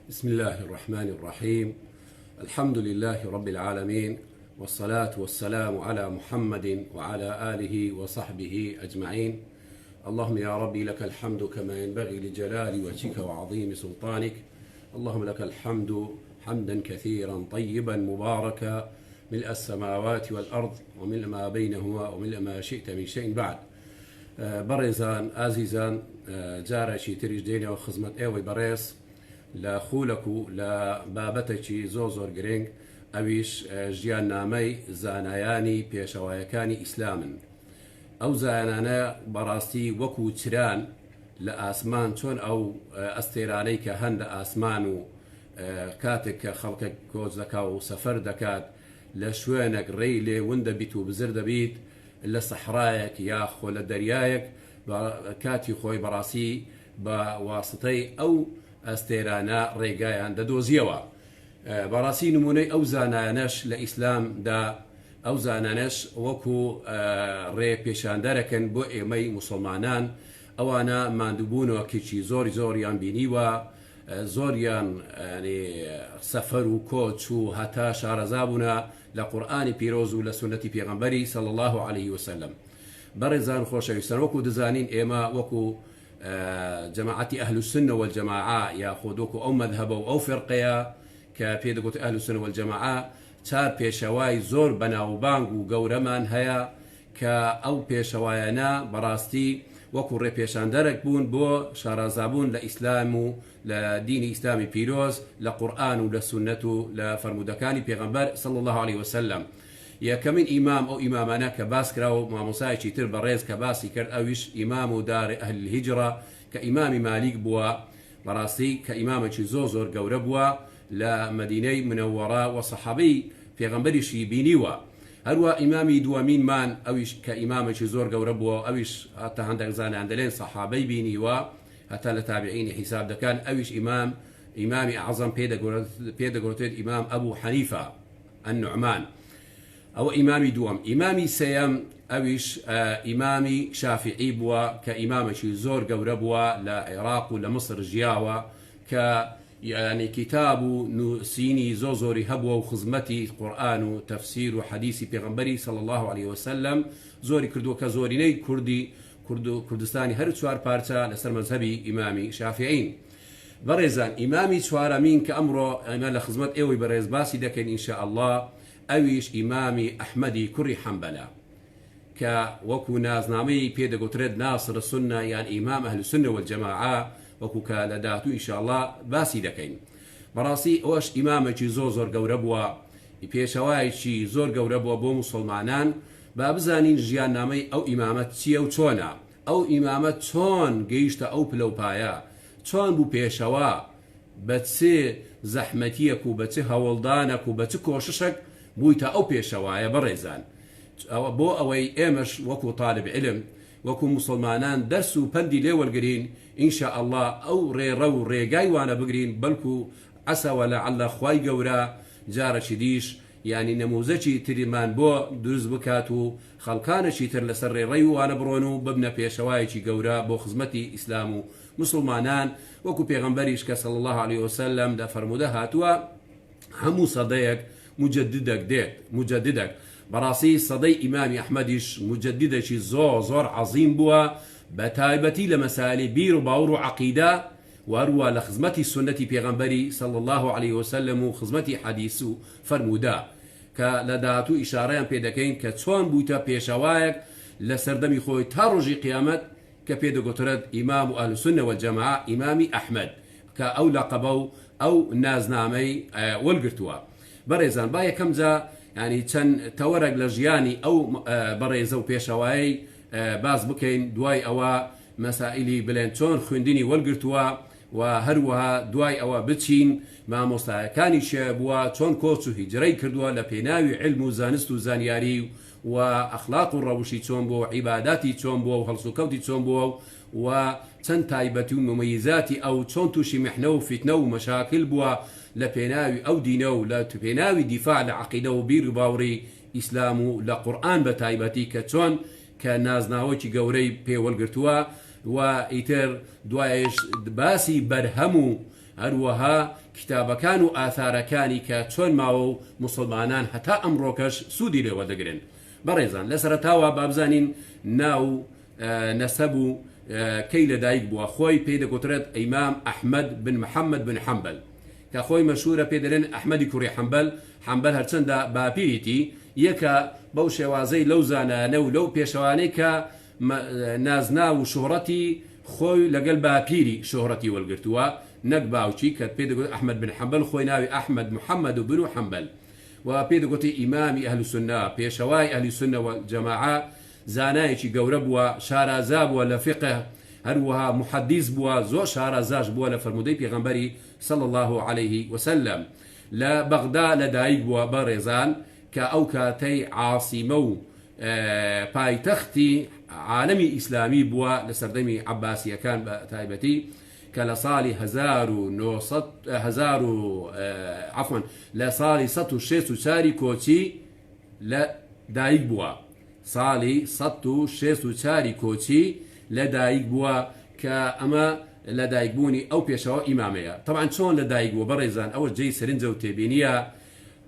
بسم الله الرحمن الرحيم. الحمد لله رب العالمين، والصلاة والسلام على محمد وعلى آله وصحبه أجمعين. اللهم يا ربي لك الحمد كما ينبغي لجلال وجهك وعظيم سلطانك. اللهم لك الحمد حمدا كثيرا طيبا مباركا ملء السماوات والأرض وملء ما بينهما وملء ما شئت من شيء بعد. بەڕێزان ئازیزان، جارێکی تریش دێنەوە خزمەت ئێوەی بەڕێز لە خوولەک و لە بابەتێکی زۆر گرنگ، ئەویش ژیان نامەی زانایانی پێشەوایەکانی ئیسلامن. ئەو زانانە بەڕاستی وەکو چران لە ئاسمان، چۆن ئەو ئەستێرانەی کە هەن لە ئاسمان و کاتێک کە خەڵکە کۆچ دەکا و سەفەر دەکات لە شوێنێک ڕێی لێون دەبیت و بزر دەبیت لە سەحرایەک یا خۆ لە دەریایەک، کاتی خۆی بەڕاستی بە واسطەی ئەو ئەستێرانە ڕێگایان دەدۆزیەوە. بەڕاستی نمونەی ئەو زانانەش لە ئیسلامدا، ئەو زانانەش وەکو ڕێ پێشاندەرەکەن بۆ ئێمەی مسلمانان. ئەوانە ماندووبوونەوە کێکی زۆریان بینیوە، زۆریان سەفەر و کۆچ و هەتا شارەزابوونە لە قورئانی پیرۆز و لە سنەتی پێغەمبەری صلی الله عليه وسلم. بەڕێزان خۆشەویستان، وەکو دەزانین ئێمە وەکو جەماعەتی ئەهل السنە والجەماعە، یاخود وەکو ئەو مەذهبە و ئەو فێرقەیە کە پێ دەگوت ئەهل السنە والجەماعە، چار پێشەوای زۆر بەناوبانگ و گەورەمان هەیە کە ئەو پێشەوایانە بەڕاستی وەکو ڕێپێشاندەرێک بوون بۆ شارەزابوون لە ئیسلام و لە دینی ئیسلامی پیرۆز، لە قورئان و لە سنەت و لە فەرمودەکانی پێغەمبەر صلی الله عليه وسلم. یەکەمین ئیمام ئەو ئیمامانە کە باس کراوە و مامۆسایەکی تر بەڕێز کە باسی کرد، ئەویش ئیمام و داری ئەهل الهیجرە کە ئیمامی مالیک بووە، بەڕاستی کە ئیمامێکی زۆر گەورە بووە لە مەدینەی منەوەڕە و سەحابەی پێغەمبەریشی بینیوە. هەروە ئیمامی دووەمینمان ئەویش کە ئیمامێکی زۆر گەورە بووە، ئەویش هەتا هەندێک زانایان دەڵێن سەحابەی بینیوە، هەتا لە تابعینی حیساب دەکەن. ئەویش ئیمامی ئەعزەم پێدەگوترێت ئیمام ئەبوو حەنیفە النوعمان. ئەوە ئیمامی دووەم. ئیمامی سێیەم ئەویش ئیمامی شافعی بووە کە ئیمامێکی زۆر گەورە بووە لە عێراق و لە مصر ژیاوە، کە یعنی کتاب و نووسینی زۆری هەبووە و خزمەتی قورئان و تەفسیر و حەدیسی پێغەمبەری صلی الله عليه وسلم زۆری کردووە، کە زۆرینەی کوردستانی هەر چوار پارچە لەسەر مەذهبی ئیمامی شافعین. بەڕێزان، ئیمامی چوارەمین کە ئەمڕۆ ئەمە لە خزمەت ئێوەی بەڕێز باسی دەکەین ئینشاء الله، ئەویش ئیمامی ئەحمەدی کوڕی حەنبەلە کە وەکو نازنامەی پێدەگوترێت ناصر السنە یان ئیمام ئەهل السنە والجەماعە، وەکو کە لە داهاتوو ئینشاء الله باسی دەکەین. بەڕاستی ئەوەش ئیمامێکی زۆر گەورە بووە، پێشەوایەکی زۆر گەورە بووە بۆ مسلمانان. با بزانین ژیان نامەی ئەو ئیمامەت چییە و چۆنە، ئەو ئیمامەت چۆن گەیشتە ئەو پلەپایە، چۆن بوو پێشەوە، بە چێ زەحمەتیەک و بە چێ هەوڵدانێک و بە چ کۆششێک بوویتە ئەو پێشەوایە. بەڕێزان، بۆ ئەوەی ئێمەش وەکو طالب علم، وەکو مسلمانان دەرس و پەندی لێ وەرگرین، ئینشاء الله ئەو ڕێڕە و ڕێگای وانە بگرین، بەڵکو عەسە وەلەعەڵە خوای گەورە جارێکی دیش یعنی نموزەکی تریمان بۆ دروست بکات و خەڵکانێکی تر لەسەر ڕێڕەی وانە بڕۆن و ببنە پێشەوایەکی گەورە بۆ خزمەتی ئیسلام و مسلمانان، وەکو پێغەمبەریش کە صلی الله عليه وسلم دەفەرموودە هاتووە هەموو سەدەیەک مجددێک دێت. مجددێک بەڕاستی سەدەی ئیمامی ئەحمەدیش مجددێکی زۆر عەظیم بووە، بە تایبەتی لە مەسائلی بیر و باوەڕ و عەقیدە، وهروە لە خزمەتی سنەتی پێغەمبەری صلی الله عليه وسلم و خزمەتی حەدیث و فەرموودە، کە لە داهاتوو ئیشارەیان پێ دەکەین کە چۆن بوویتە پێشەوایەک لە سەردەمی خۆی تا ڕۆژی قیامەت، کە پێدەگوترێت ئیمام و ئەهل السنە والجەماعە ئیمامی ئەحمەد، کە ئەو لەقەبە و ئەو نازنامەی وەرگرتووە. بەڕێزان، با یەکەم جا ینی چەند تەوەرەك لە ژیانی ئەو بەڕێزە و پێشەوایی باز بکەین، دوای ئەوە مەسائلی بڵێن چۆن خوێندنی وەرگرتووە، و هەروەها دوای ئەوە بچین مامۆستایەکانی شێ بووە، چۆن کۆچ و هیجرەی کردووە لە پێناوی علم و زانست و زانیاری و ئەخلاق و ڕەوشی چۆن بووە، عیباداتی چۆن بووە و هەڵسوکەوتی چۆن بووە، و چەند تایبەتی و ممەیزاتی ئەو چۆن تووشی میحنە و فیتنە و مەشاکل بووە لە پێناوی ئەو دینە و لە پێناوی دیفاع لە عەقیدە و بیر و باوەڕی ئیسلام و لە قورئان بە تایبەتی، کە چۆن کە نازناوەکی گەورەی پێوەلگرتووە و ئیتر دوایش باسی بەرهەم و هەروەها کتابەکان و ئاثارەکانی کە چۆن ماوە و مسلمانان هەتا ئەمڕۆکەش سوودی لێوە دەگرن. بەڕێزان لە سەرەتاوە بابزانین ناو نەسەب و کەی لەدایک بووە. خۆی پێی دەگوترێت ئیمام ئەحمەد بن محەممەد بن حەمبەل کە خۆی مەشهورە پێ دەرێن ئەحمەدی کوڕی حەمبەل. حەمبەل هەرچەندە باپیریتی یەکە بەو شێوازەی لەو زانانە و لەو پێشەوانەی کە نازنا و شۆڕەتی خۆی لەگەڵ باپیری شۆڕەتی وەرگرتووە نەک باوچی کە پێ دەگوت ئەحمەد بن حەمبەل خۆی ناوی ئەحمەد محەممەد و بن و حەمبەل و پێ دەگوتی ئیمامی ئەهل سونە پێشەوای ئەهلی سونە وەجەماعە زانایەکی گەورە بووە شارازا بووە لە فقه هەروەها محەدیث بووە زۆر شارازاش بووە لە فەرمودەی پێغەمبەری صلى الله عليه وسلم لە بەغدا لەدایک بووە بەڕێزان کە ئەو کاتەی عاسیمە و پایتەختی عالەمی ئیسلامی بووە لە سەردەمی عەباسیەکان بە تایبەتی کە لە ساڵی 1964 کۆچی لە دایک بووە. ساڵی 1964 کۆچی لە دایک بووە کە ئەمە لە دایکبوونی ئەو پێشەوە ئیمامەیە. طبعا چۆن لە دایک بووە بەڕێزان ئەوە جێی سەرنجە و تێبینیە.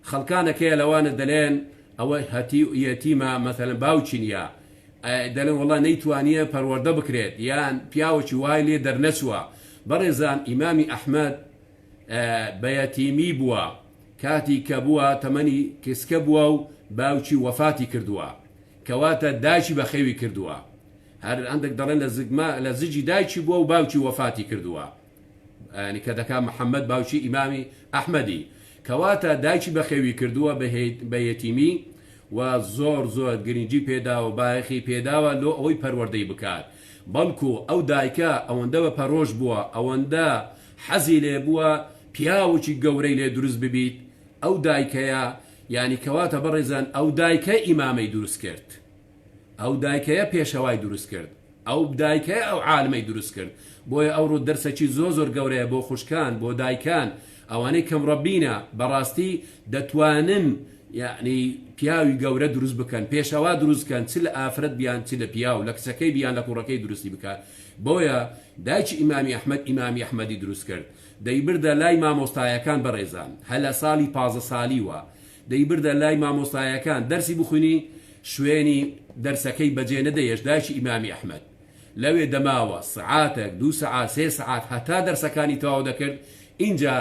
خەڵکانەکەیە لەوانە دەڵێن ئەوە هەتی یەتیمە مەثەڵەن باوچی نییە، دەڵێن وەڵا نەیتوانیە پەروەردە بکرێت یان پیاوەکی وای لێ دەرنەچووە. بەڕێزان ئیمامی ئەحمەد بە یەتیمی بووە کاتی کە بووە تەمەنی کسکە بووە و باوکی وەفاتی کردووە کەواتە دایکی بە خێوی کردووە. هەر هەندێک دەڵێن لە زگی دایکی بووە و باوکی وەفاتی کردووە ینی کە دەکا محەممەد باوکی ئیمامی ئەحمەدی کەواتە دایکی بە خێوی کردووە بە یەتیمی و زۆر گرنگی پێداوە بایەخی پێداوە لۆ ئەوەی پەروەردەی بکات. بەڵکو ئەو دایکە ئەوەندە بە پەرۆژ بووە ئەوەندە حەزی لێ بووە پیاوکی گەورەی لێ دروست ببیت. ئەو دایکەیە یعنی کەواتە بەڕێزان ئەو دایکە ئیمامەی دروست کرد، ئەو دایکەیە پێشەوای دروست کرد، ئەو دایکەیە ئەو عالمەی دروست کرد. بۆیە ئەوڕۆ دەرسێکی زۆر گەورەیە بۆ خوشکان بۆ دایکان ئەوانەی کەم ڕەبینە بەڕاستی دەتوانن یعنی پیاوی گەورە دروست بکەن، پێشەوا دروستکەن، چ لە ئافرەت بیان چ لە پیاو لە کچەکەی بیان لە کوڕەکەی دروستی بکات. بۆیە دایکی ئیمامی ئەحمەد ئیمامی ئەحمەدی دروست کرد. دەیبردە لای مامۆستایەکان بەڕێزان هە لە ساڵی 15 ساڵیوە دەیبردە لای مامۆستایەکان دەرسی بخوێنی شوێنی دەرسەکەی بەجێ نەدەیەش دایکی ئیمامی ئەحمەد لەوێ دەماوە سعاتێک 2 سعات 3 سعات هەتا دەرسەکانی تەواو دەکرد. اینجا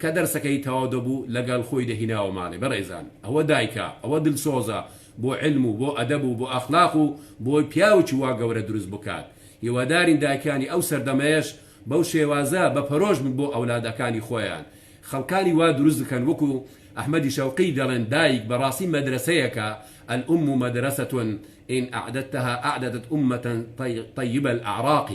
کە دەرسەکەی تەواو دەبوو لەگەڵ خۆی دەهیناوە ماڵێ. بەڕێزان ئەوە دایکە ئەوە دڵسۆزە بۆ علم و بۆ ئەدەب و بۆ ئەخلاق و بۆی پیاوکی وا گەورە دروست بکات. هیوادارین دایکانی ئەو سەردەمەیەش بەو شێوازە بە پەرۆژ بن بۆ ئەولادەکانی خۆیان خەڵکانی وا دروست دەکەن. وەکو ئەحمەدی شەوقی دەڵێن دایک بەڕاستی مەدرسەیەکە الأم مدرسة إن أعددتها أعددت أمة طيب الأعراق.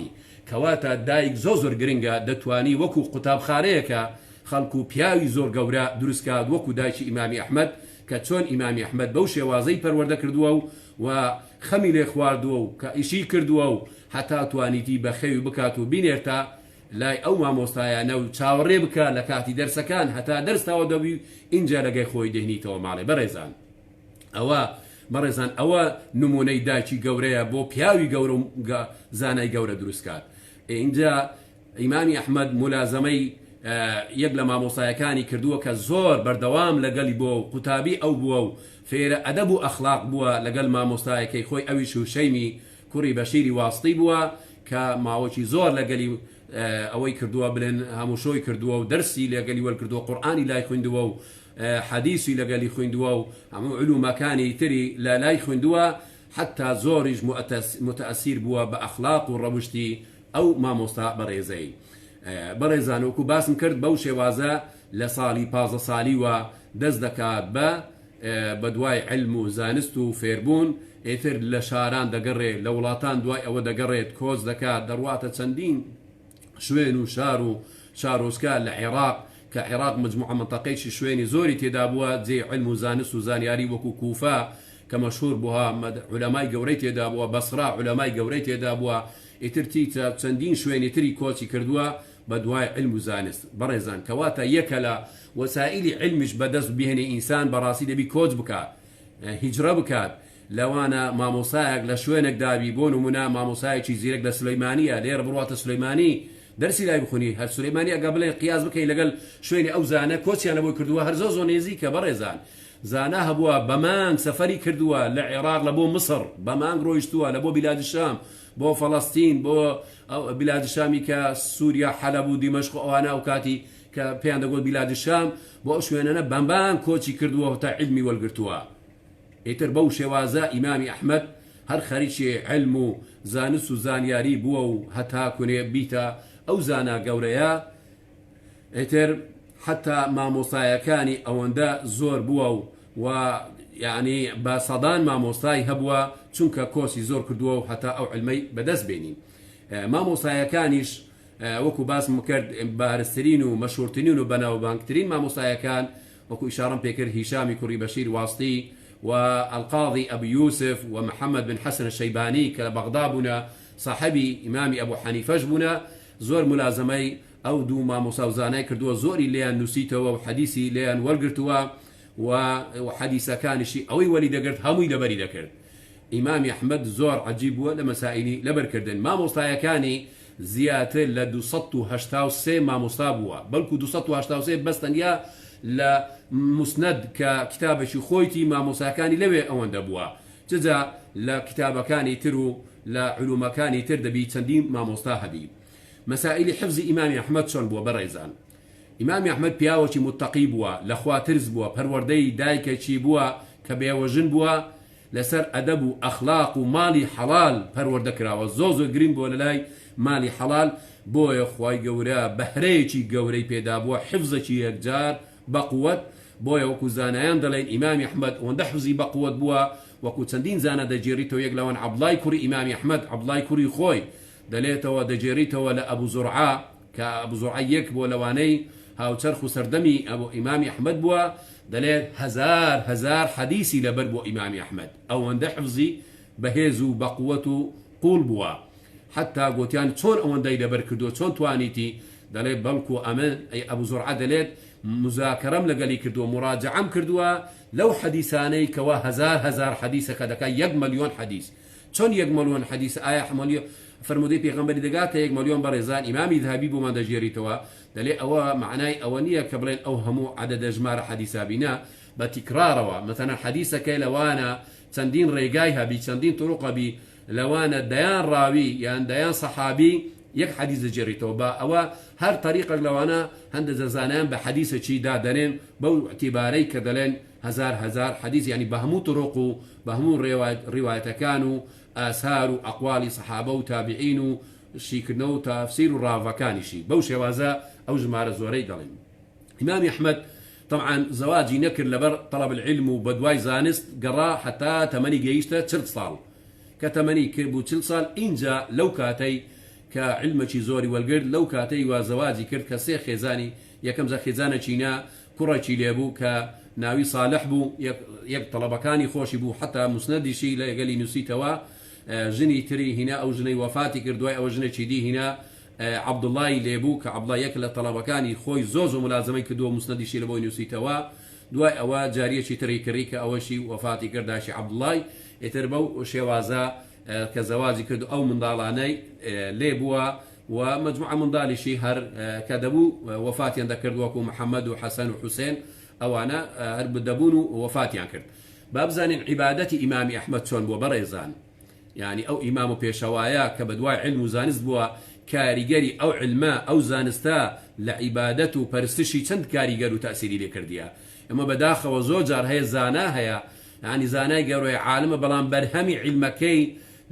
کەواتە دایک زۆر گرنگە دەتوانی وەکو قوتابخانەیەکە خەڵکو پیاوی زۆر گەورە دروستکات وەکو دایکی ئیمامی ئەحمەد کە چۆن ئیمامی ئەحمەد بەو شێوازەی پەروەردە کردووە و خەمی لێ خواردووە و کە ئیشی کردووە و هەتا توانیتی بە خێوی بکات و بینێرتە لای ئەو مامۆستایانە و چاوەڕێ بکە لە کاتی دەرسەکان هەتا دەرستاوە دەبی اینجا لەگەی خۆی دەهنیتەوە ماڵێ. بەڕێزان ئەوە نمونەی دایکی گەورەیە بۆ پیاوی گەورە و زانای گەورە دروستکات. اینجا ئیمامی ئەحمەد مولازەمەی یەک لە مامۆستایەکانی کردووە کە زۆر بەردەوام لەگەڵی بووە و قوتابی ئەو بووە و فێرە ئەدەب و ئەخلاق بووە لەگەڵ مامۆستایەکەی خۆی ئەویش و شەیمی کوڕی بەشیری واسطی بووە کە ماوەکی زۆر لەگەلی ئەوەی کردووە بلێن هەمووشۆی کردووە و دەرسی لەگەلی وەرکردووە قورئانی لای خوێندووە و حەدیثی لەگەلی خوێندووە و هەموو علومەکانی تری لە لای خوێندووە حتا زۆریش متەئەسیر بووە بە ئەخلاق و ڕەوشتی ئەو مامۆستا بەڕێزەی. بەڕێزان وەکو باسم کرد بەو شێوازە لە ساڵی 15 ساڵیوە دەست دەکات بە دوای علم و زانست و فێربوون ئێتر لە شاران دەگەڕێت لە وڵاتان دوای ئەوە دەگەڕێت کۆز دەکات دەڕواتە چەندین شوێن و شارۆچکە لە عێراق کە عێراق مجموعە منتەقەیەکی شوێنی زۆری تێدا بووە جێ علم و زانست و زانیاری وەکو کوفە کە مەشهور بووە عولەمای گەورەی تێدا بووە بەسرا عولەمای گەورەی تێدا بووە ئیترتی چەندین شوێنی تری کۆچی کردووە بە دوای علم و زانست. بەڕێزان کەواتە یەکە لە وەسائلی علمیش بەدەست بهێنێ ئینسان بەڕاستی دەبی کۆچ بکات هیجرە بکات. لەوانە مامۆسایەک لە شوێنێک دابی بۆ نمونە مامۆسایەکی زیرەک لە سلەیمانیە لێرە بڕواتە سلەیمانی دەرسی لای بخونی هەر سولەیمانی ئەگە بڵێن قیاس بکەی لەگەڵ شوێنی ئەو زانە کۆچیانە بۆی کردووە هەر زۆ نێزیکە بەڕێزان زانە هەبووە بەمانگ سەفەری کردووە لە عێراق لە بۆ مصر بەمانگ ڕۆیشتووە لە بۆ بیلاد شام بۆ فەڵەستین بۆ بیلاد شامی کە سووریا حەلەب و دیمەشق و ئەوانە ئەو کاتی کە پێیان دەگوت بیلاد شام بۆ ئەو شوێنانە بەمبان کۆچی کردووە تا علمی وەرگرتووە ئیتر بەو شێوازە ئیمامی ئەحمەد هەر خەریکی علم و زانست و زانیاری بووە و هەتا کونێ بیتە ئەو زانا گەورەیە ئیتر حتا مامۆستایەکانی ئەوەندە زۆر بووە و یعنی بە سەدان مامۆستای هەبووە چونکە کۆسی زۆر کردووە و هەتا ئەو علمەی بەدەست بێنین مامۆستایەکانیش وەکو باسم کرد بارزترین و مەشهورترین و بەناوبانگترین مامۆستایەکان وەکو ئیشارەم پێکرد هیشامی کوڕی بەشیر واستی والقاضي أبو يوسف ومحمد بن حسن الشيباني كبغداد بنا صاحبي إمامي أبو حنيفة بنا زور ملازمي أو دو ما مصاوزاني كردوا زوري ليان نسيتوا وحديثي ليان ورقرتوا وحديثا كان شيء أوي ولي دقرت هموي لبري دكرت إمامي أحمد زور عجيب ولمسائلي لبركردن ما مصايا كاني زيادة لدو سطو هشتاو سي ما مصابوا بلكو دو سطو هشتاو سي بس تنيا لە مسند کە کتابێکی خۆیتی مامۆساکانی لەوێ ئەوەندە بووە جزا لە کتابەکانی تر و لە علومەکانی تر دەبی چەندین مامۆستا هەبی مەسائلی حفظی ئیمامی ئەحمەد چۆن بووە بەڕێزان ئیمامی ئەحمەد پیاوەکی متەقی بووە لەخوا ترس بووە پەروەردەی دایکێکی بووە کە بێوەژن بووە لەسەر ئەدەب و ئەخلاق و ماڵی حەڵال پەروەردەکراوە زۆر گرنگ بووە لەلای ماڵی حەڵال بۆیە خوای گەورە بەهرەیەکی گەورەی پێدا بووە حفزێکی یەکجار بقوت بۆیە وەکو زانایان دەڵێن ئیمامی ئەحمەد ئەوەندە حفزی بەقوت بووە وەکو چەندین زانە دەجێریتەوە یەک لەوان عەبدوڵای کوڕی ئیمامی ئەحمەد عەبدوڵای کوڕی خۆی دەلێتەوە دەجێریتەوە لە ئەبوو زورعە کە ئەبوو زورعە یەک بۆ لەوانەی هاوچەرخ و سەردەمی ئەبوو ئیمامی ئەحمەد بووە دەلێت هەزار حەدیسی لەبەر بۆ ئیمامی ئەحمەد ئەوەندە حفزی بەهێز و بەقوت و قوڵ بووە حتا گوتیان چۆن ئەوەندەی لەبەر کردو چۆن توانیتی دەڵێت بەڵکو ئەمە ئەبوو زورعە دەلێت مزاکرم لەگەلی کردووە مراجعەم کردووە لەو حەدیسانەی کەوا هەزار حەدیسەکە دەکات 1 ملیۆن حەدیس چۆن 1 ملیۆن حەدیس ئایا حمەلی فرمودەی پێغەمبەری دەگاتە 1 ملیۆن بەڕێزان ئیمامی ذهبی بۆمان دەژێریتەوە دەلێ ئەوە معنای ئەوە نییە کە بڵێن ئەو هەموو عەدەدە ژمارە حەدیسا بینە بە تیکرارەوە مەتەنە حەدیسەکەی لەوانە چەندین ڕێگای هەبی چەندین طرقەبی لەوانە دەیان ڕاوی یان دەیان سەحابی یەک حەدیث دەجێڕیتەوە بە ئەوە هەر طریقێک لەوانە هەندە زانایان بە حەدیثێکی دادەنێن بەو اعتیبارەی کە دەڵێن هەزار حەدیث یعنی بە هەموو طرق و بە هەموو ڕیوایەتەکان و ئاسار و ئەقوالی سەحابە و تابعین و شیکردنەوە و تەفسیر و ڕاوەکانیشی بەو شێوازە ئەو ژمارە زۆرەی دەڵێن ئیمامی ئەحمەد طبعا زەواجی نەکرد لەبەر طلب العلم و بەدوای زانست گەڕا حتا تەمەنی گەیشتە 40 ساڵ کە تەمەنی کرد بوو 40 ساڵ اینجا لەو کاتەی کە علمەکی زۆری وەرگرت لەو کاتەی وا زەواجی کرد کە سێ خێزانی یەکەم زە خێزانە چینا کوڕێکی لێبوو کە ناوی صالح بوو یەک طلبەکانی خۆشی بوو حتا مسنەدیشی لە یەگەلی نووسیتەوە ژنی تری هینا ئەو ژنەی وەفاتی کرد دوای ئەوە ژنێکی دی هینا عەبدوڵای لێبوو کە عەبدوڵای یەک لە طلبەکانی خۆی زۆر ملازمەی کردووە مسنەدیشی لە بۆی نووسیتەوە دوای ئەوە جاریەکی تری کڕی کە ئەوەشی وەفاتی کرداشی عەبدوڵای ئیتر بەو شێوازە کە زەواجی کرد ئەو منداڵانەی لێ بووە و مجموعە منداڵیشی هەر کە دەبوو وەفاتیان دەکرد وەکو محەممەد و حەسەن و حوسێن ئەوانە هەر بدەبوون و وەفاتیان کرد با بزانین عیبادەتی ئیمامی ئەحمەد چۆن بووە بەڕێزان یعنی ئەو ئیمام و پێشەوایە کە بەدوای علم و زانست بووە کاریگەری ئەو علمە ئەو زانستە لە عیبادەت و پەرستشی چەند کاریگەر و تەأسیری لێ کردیە ئەمە بەداخەوە زۆر جار هەیە زانا هەیە یعنی زانای گەورەی عالمە بەڵام بەرهەمی علمەکەی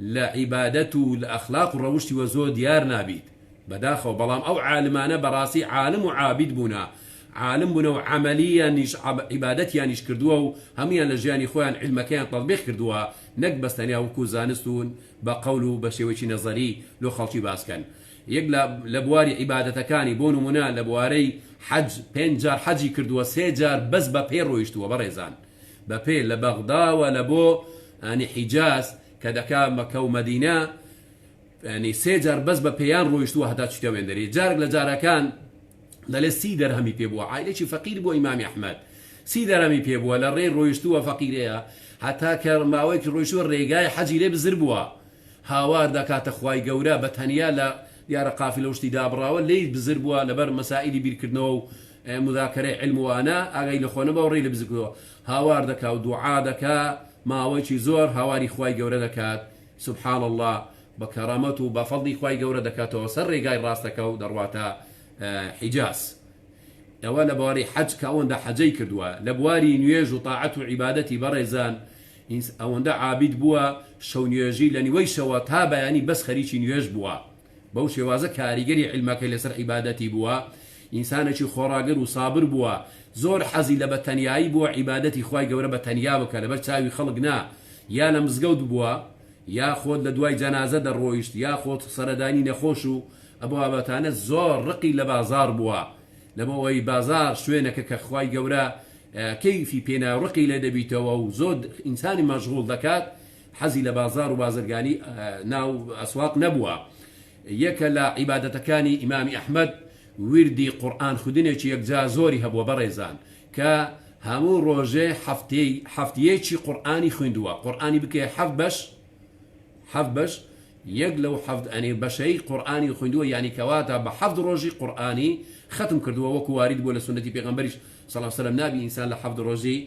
لە عیبادەت و لە ئەخلاق و ڕەوشتی وە زۆر دیار نابیت بەداخەوە بەڵام ئەو عالمانە بەڕاستی عالم و عابید بوونا عالم بوون و عملیانیش عیبادەتیانیش کردووە و هەمویان لە ژیانی خۆیان علمەکەیان تەطبیق کردووە نەک بەستەنیا وەکو زانستون بە قەول و بە شێوەیەکی نەزەری لۆ خەڵکی باسکەن یەک لە بواری عیبادەتەکانی بۆ نمونە لە بوارەی حەج 5 جار حەجی کردووە 3 جار بەس بە پێ ڕۆیشتووە بەڕێزان بە پێ لە بەغداوە لە بۆ ئەنی حیجاز کە دەکا مەکە و مەدینە ینی 3 جار بەس بە پێیان ڕۆیشتووە هەتا چیتە وێندەری جارێک لە جارەکان دەڵێ 30 دەرهەمی پێ بووە عایلێکی فەقیر بۆ ئیمامی ئەحمەد 30 دەرهەمی پێ بووە لە ڕێ ڕۆیشتووە فەقیرەیە هەتا کە ماوەیەکی ڕۆیشتووە ڕێگای حەجی لێ بزر بووە هاوار دەکاتە خوای گەورە بە تەنیا دیارە قافی لە شتی دابڕاوە لی بزر بووە لەبەر مەسائلی بیرکردنەوە و مذاکرەی علموانە ئاگای لە خۆنەوە ڕێ لە بزکەوە هاوار دەکا و دوعا دەکا ماوەیەکی زۆر هاواری خوای گەورە دەکات سبحان الله بە کەرامەت و بە فەڵی خوای گەورە دەکاتەوە سەر ڕێگای ڕاستەکە و دەڕواتە حیجاز ئەوە لە بواری حەج کە ئەوەندە حەجەی کردووە لە بواری نوێژ و تاعەت و عیبادەتی بەڕێزان ئەوەندە عابید بووە شەو نوێژی لە نیوەی شەوە تا بەیانی بەس خەریکی نوێژ بووە بەو شێوازە کاریگەری علمەکەی لەسەر عیبادەتی بووە ئینسانێکی خۆراگر و سابر بووە زۆر حەزی لە بەتەنیایی بووە عیبادەتی خوای گەورە بەتەنیا بکە لەبەر چاوی خەڵک نا یا لە مزگەوت بووە یا خۆت لە دوای جەنازە دەڕۆیشت یا خۆت سەردانی نەخۆش و ئەبوو بابەتانە زۆر ڕقی لە بازار بووە لەبەوەی بازار شوێنەکە کە خوای گەورە کەیفی پێناڕقی لێ دەبیتەوە و زۆر ئینسانی مەشغوڵ دەکات حەزی لە بازار و بازرگانی ناو ئەسواق نەبووە یەکە لە عیبادەتەکانی ئیمامی ئەحمەد وردی قورئان خوێندنێکی یەکجا زۆری هەبووە بەڕێزان کە هەموو ڕۆژێ هەفتەیەکی قورئانی خوێندووە قورئانی بکە حەفت بەش یەک لەو حەفت ئەنێ بەشەی قورئانی خوێندووە یعنی کەواتە بە حەفت ڕۆژی قورئانی ختم کردووە وەکو وارد بووە لە سنەتی پێغەمبەریش صلی الله علیه وسلم نابی ئینسان لە حەفت ڕۆژی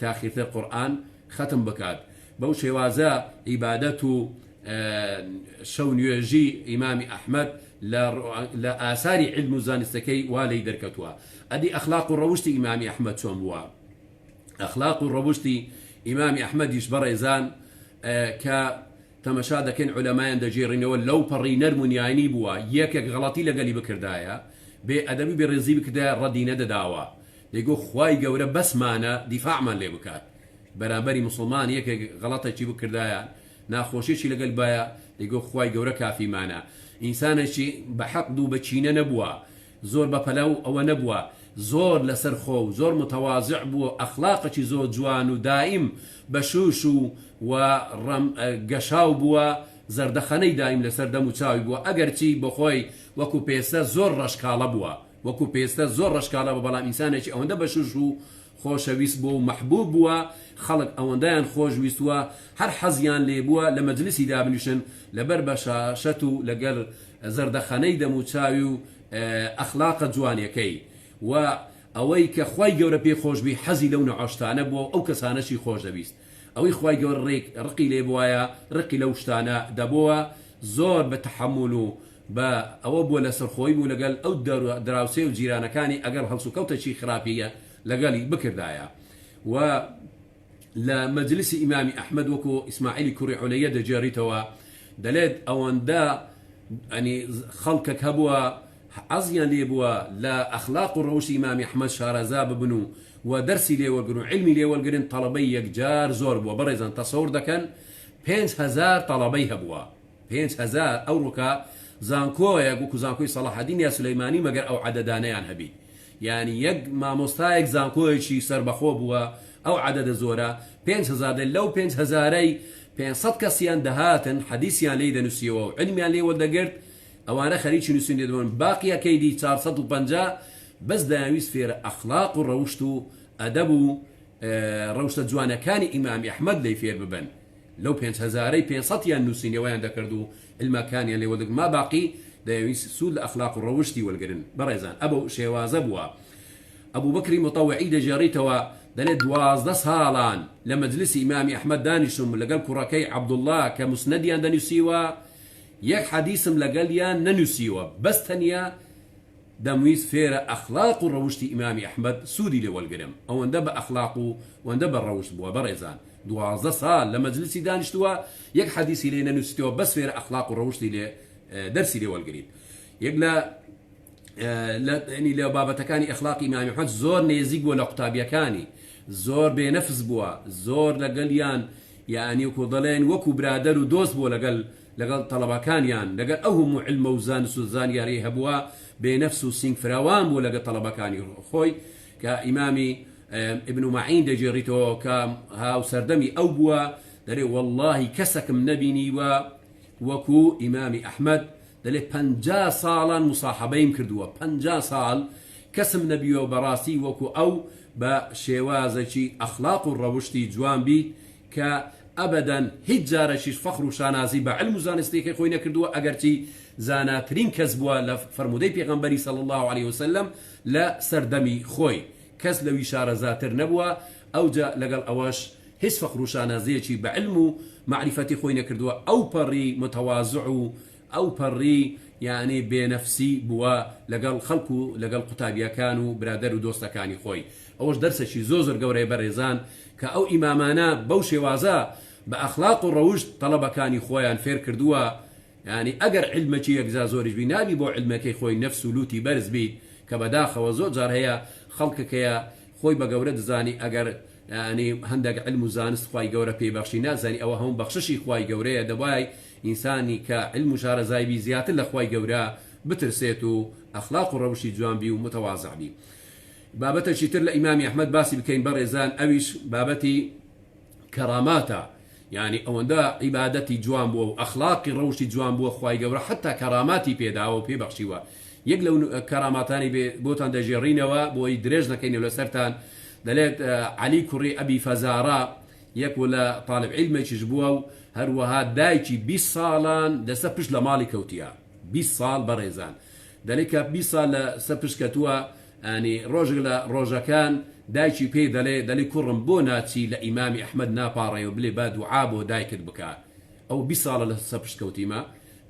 تاخیرتر قورئان ختم بکات بەو شێوازە عیبادەت و شەو نوێژی ئیمامی ئەحمەد لە ئاساری علم و زانستەکەی وا لێی دەرکەوتووە ئەدی ئەخلاق و ڕەوشتی ئیمامی ئەحمەد چۆن بووە ئەخلاق و ڕەوشتی ئیمامی ئەحمەدیش بەڕێزان کە تەمەشا دەکەن عولەمایان دەجێڕینەوە لەو پەڕی نەرمونیانی بووە یەکێک غەڵەتی لەگەلی بکردایە بێ ئەدەبی بێ ڕێزی بکردایە ڕەدی نەدەداوە دەیگۆ خوای گەورە بەسمانە دیفاعمان لێ بکات بەرامبەری مسلمان یەکێک غەڵەتێکی بکردایە ناخۆشیێکی لەگەل باە دەیگۆ خوای گەورە کافیمانە ئینسانێکی بە حەقد و بەچینە نەبووە زۆر بە پەلەو ئەوە نەبووە زۆر لەسەر خۆ و زۆر متەواضع بووە ئەخلاقێکی زۆر جوان و دائیم بەشوش و گەشاو بووە زەردەخەنەی دائیم لەسەر دەم و چاوی بووە ئەگەرچی بەخۆی وەکو پێستە زۆر ڕەشکاڵە بووە وەکو پێستە زۆر ڕەشکاڵە بە بەڵام ئینسانێکی ئەوەندە بەشوش و خۆشەویست بووە و مەحبوب بووە خەڵک ئەوەندەیان خۆشویستووە هەر حەزیان لێ بووە لە مەجلیسی دابنیشن لەبەر بەشاشەت و لەگەر زەردەخەنەی دەم و چاوی و ئەخلاقە جوانیەکەی و ئەوەی کە خوای گەورە پێ خۆشبی حەزی لەو نەعاشتانە بووە ئەو کەسانەشی خۆش دەبیست ئەوەی خوای گەورە ڕقی لێ بووایە ڕقی لەو شتانە دەبووە زۆر بە تەحەموڵ و بە ئەوە بووە لە سەرخۆی بوو لەگەل ئەو دراوسێ و جیرانەکانی ئەگەر هەڵسوکەوتەکی خراپیە لەگەڵی بکردایە و لە مەجلیسی ئیمامی ئەحمەد وەکو ئیسماعیلی کوڕی عولەیە دەجێڕیتەوە دەلێت ئەوەندە ئەنی خەڵکێک هەبووە عەزیان لێ بووە لە ئەخلاق و ڕەوشی ئیمامی ئەحمەد شارەزا ببن و دەرسی لێوەرگرن و علمی لێوەرگرن تەڵەبەی یەکجار زۆر بووە بەڕێزان تەسەوور دەکەن 5,000 تەڵەبەی هەبووە 5,000 ئەو ڕووکە زانکۆیەک وەکو زانکۆی سەلاحەدین یا سولەیمانی مەگەر ئەو عەدەدانەیان هەبی یعنی یەک مامۆستایەک زانکۆیەکی سەربەخۆ بووە ئەو عەدەدە زۆرە 5,000 لەو 5,000ەی 500 کەسیان دەهاتن حەدیثیان لێی دەنووسیەوە و علمیان لێ وەردەگرت ئەوانە خەریکی نووسین دەبن باقیەکەیدی 450 بەس دەیانویست فێرە ئەخلاق و ڕەوشت و ئەدەب و ڕەوشتە جوانەکانی ئیمامی ئەحمەد لێی فێر ببن لەو 5,000ەی 500یان نووسینەوەیان دەکرد و علمەکانیان لێ وەردەگرت ما باقی دەیویست سوود لە ئەخلاق و ڕەوشتی وەرگرن بەڕێزان ئەبەو شێوازە بووە ئەبوو بەکری متەوعی دەجێڕیتەوە دەلێت 12 ساڵان لە مەجلیسی ئیمامی ئەحمەد دانیشتم لەگەڵ کوڕەکەی عەبدوڵڵا کە موسنەدیان دەنووسیوە یەک حەدیثم لەگەڵیان نەنووسیوە بەس تەنیا دەمویست فێرە ئەخلاق و ڕەوشتی ئیمامی ئەحمەد سوودی لێ وەرگرم ئەوەندە بە ئەخلاق و وەندە بە ڕەوشت بووە بەڕێزان 12 ساڵ لە مەجلیسی دانیشتووە یەک حەدیثی لێ نەنووسیتەوە بەس فێرە ئەخلاق و ڕەوشتی لێ دەرسی لێ وەرگریت یەک لە بابەتەکانی ئەخلاقی ئیمامی ئەحمەد زۆر نێزیک بووە لە قوتابیەکانی زۆر بێنەفس بووە زۆر لەگەڵیان یعنی وەکو دەڵێن وەکو برادەر و دۆست بووە لەگەڵ تەڵەبەکانیان لەگەڵ ئەو هەموو علمە و زانست و زانیاری هەبووە بێنەفس و سینگ فراوان بووە لەگەڵ تەڵەبەکانی خۆی کە ئیمامی ابن معین دەجێڕیتەوە کە هاو سەردەمی ئەو بووە دەرێ واللهی کەسێکم نەبینیوە وەکو ئیمامی ئەحمەد دەلێ 50 ساڵان مصاحبەیم کردووە 50 ساڵ کەسم نەبیوە بەڕاستی وەکو ئەو بە شێوازێکی ئەخلاق و ڕەوشتی جوان بیت کە ئەبەدەن هیچ جارەشیش فەخر و شانازی بە علم و زانستێکی خۆی نەکردووە ئەگەرچی زاناترین کەس بووە لە فەرمودەی پێغەمبەری صلی الله عليه وسلم لە سەردەمی خۆی کەس لەوی شارەزاتر نەبووە ئەوجا لەگەڵ ئەوەش هیچ فەخر و شانازیەکی بە علم و معرفەتی خۆی نەکردووە ئەو پەڕی متەواضع و ئەو پەڕی یعنی بێنەفسی بووە لەگەڵ خەڵک و لەگەڵ قوتابیەکان و برادەر و دۆستەکانی خۆی ئەوەش دەرسێکی زۆر گەورەی بەڕێزان کە ئەو ئیمامانە بەو شێوازە بە ئەخلاق و ڕەوشت تەڵەبەکانی خۆیان فێر کردووە یعنی ئەگەر علمەکی یەکجا زۆریش بی نابی بۆ علمەکەی خۆی نەفس و لوتی بەرز بیت کە بەداخەوە زۆر جار هەیە خەڵکەکەیە خۆی بە گەورە دەزانی ئەگەر ینی هەندێک علم و زانست خوای گەورە پێبەخشی نازانی ئەوە هەموو بەخششی خوای گەورەیە دەبای ئینسانی کە علم و شارەزایبی زیاتر لە خوای گەورە بترسێت و ئەخلاق و ڕەوشی جوانبی و متەواضع بی. بابەتێکی تر لە ئیمامی ئەحمەد باسی بکەین بەڕێزان ئەویش بابەتی کەراماتە یعنی ئەوەندە عیبادەتی جوان بووە و ئەخلاقی ڕەوشی جوان بووە خوای گەورە حتا کەراماتی پێداوە و پێبەخشیوە یەک لەو کەراماتانی بۆتان دەژێڕینەوە بۆی درێژ نەکەینەوە لەسەرتان دەڵێت عەلی کوڕی ئەبی فەزارە یەک لە طالب عیلمێکیش بووە و هەروەها دایکی 20 ساڵان دەسە پشت لە ماڵی کەوتیە 20 ساڵ بەڕێزان دەڵێت کە 20 ساڵ لەسەر پشت کەتووە ئەنی ڕۆژێک لە ڕۆژەکان دایکی پێی دەڵێ کوڕم بۆ ناچی لە ئیمامی ئەحمەد ناپاڕێ و بڵێ با دوعا بۆ دایکت بکە ئەو 20 ساڵە لەسەر پشت کەوتیمە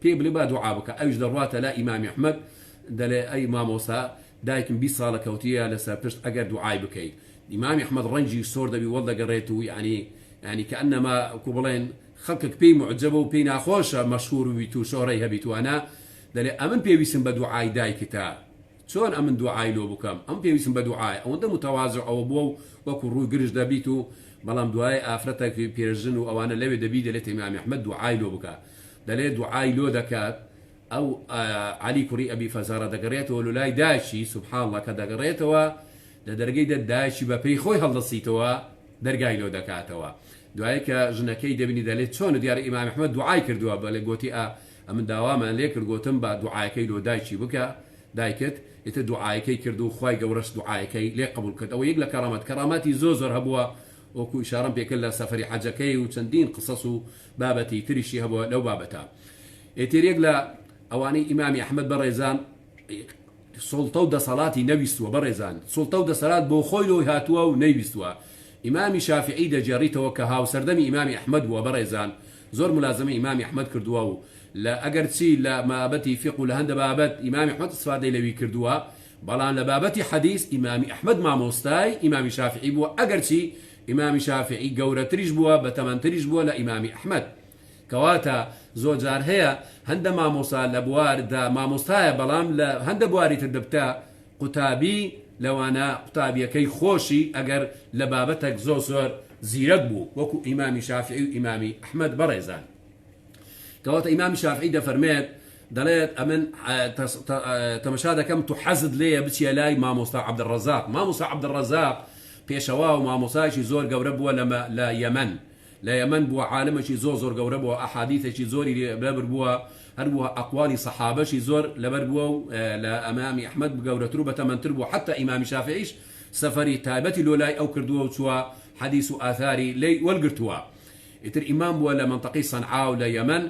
پێی بڵێ با دوعا بکە ئەویش دەڕواتە لە ئیمامی ئەحمەد دەڵێ ئەی مامۆسا دایکم 20 ساڵە کەوتیە لەسەر پشت ئەگەر دوعای بکەیت ئیمامی ئەحمەد ڕەنجی سۆر دەبی وەڵدەگەڕێت و ینی کە ئەنەما کو بڵێن خەڵکێک پێی معجەبە و پێی ناخۆشە مەشهور بیت و شۆڕەی هەبیتوانە دەڵێ ئەمن پێویستم بە دوعای دایکتە چۆن ئەمن دوعای لۆ بکەم ئەم پێویستم بە دوعای ئەوەندە متەواضع ئەوە بووە و وەکو ڕووی گرش دەبیت و بەڵام دوای ئافرەتێک پێرژن و ئەوانە لەوێ دەبی دەلێت ئیمامی ئەحمەد دوعای لۆ بکە دەڵێ دوعای لۆ دەکات ئەو عەلی کوڕی ئەبی فەزارە دەگەڕێتەوە لەلای دایکی سوبحان الله کە دەگەڕێتەوە لە دەرگەی دایکی بەپێی خۆی هەڵدەسیتەوە دەرگای لۆ دەکاتەوە دوای کە ژنەکەی دەبینی دەلێت چۆن دیارە ئیمامی ئەحمەد دوعای کردووە بەڵێ گوتی ئەمن داوامان لێ کرد گوتم بە دوعایەکەی لۆ دایکی بکە دایکت ئێتە دوعایەکەی کرد و خوای گەورەش دوعایەکەی لێ قبول کرد ئەوە یەک لە کەراماتی زۆر هەبووە وەکو ئیشارەم پێکرد لە سەفەری حەجەکەی و چەندین قسەس و بابەتی تریشی هەبووە لەو بابەتە ئێتر یەک لە ئەوانەی ئیمامی ئەحمەد بەڕێزان سڵتە و دەسەڵاتی نەویستووە بەڕێزان سڵتە و دەسەڵات بۆ خۆی لۆی هاتووە و نەیویستووە ئیمامی شافعی دەجێڕیتەوە کە هاوسەردەمی ئیمامی ئەحمەد بووە بەڕێزان زۆر ملازمە ئیمامی ئەحمەد کردووە و لە ئەگەرچی لە مابەتی فقه و لە هەندە بابەت ئیمامی ئەحمەد استفادەی لەوی کردووە بەڵام لە بابەتی حەدیث ئیمامی ئەحمەد مامۆستای ئیمامی شافعی بووە ئەگەرچی ئیمامی شافعی گەورەتریش بووە بەتەمەنتریش بووە لە ئیمامی ئەحمەد کەواتە زۆر جار هەیە هەندە مامۆستا لە بواردا مامۆستایە بەڵام لە هەندە بواری تر دەبتە قوتابی لەوانە قوتابیەکەی خۆشی ئەگەر لە بابەتێک زۆر زیرەک بوو وەکو ئیمامی شافعی و ئیمامی ئەحمەد بەڕێزان کەواتە ئیمامی شافعی دەفەرمێت دەڵێت ئەمن تەمەشا دەکەم تو حەزت لێیە بچیە لای مامۆستا عەبدەڕەزاق مامۆستا عەبدەڕەزاق پێشەوا و مامۆسایکی زۆر گەورە بووە لە یەمەن لە یەمەن بووە عالمێکی زۆر گەورە بووە ئەحادیثێکی زۆری لەبەر بووە هەروە ئەقوالی سەحابەشی زۆر لەبەر بووە و لە ئیمامی ئەحمەد گەورەتر و بەتەمەنتر بووە حتا ئیمامی شافعیش سەفەری تایبەتی لۆ لای ئەو کردووە و چووە حەدیث و ئاثاری لی وەرگرتووە ئیتر ئیمام بووە لە منطقەی سەنعا و لە یەمەن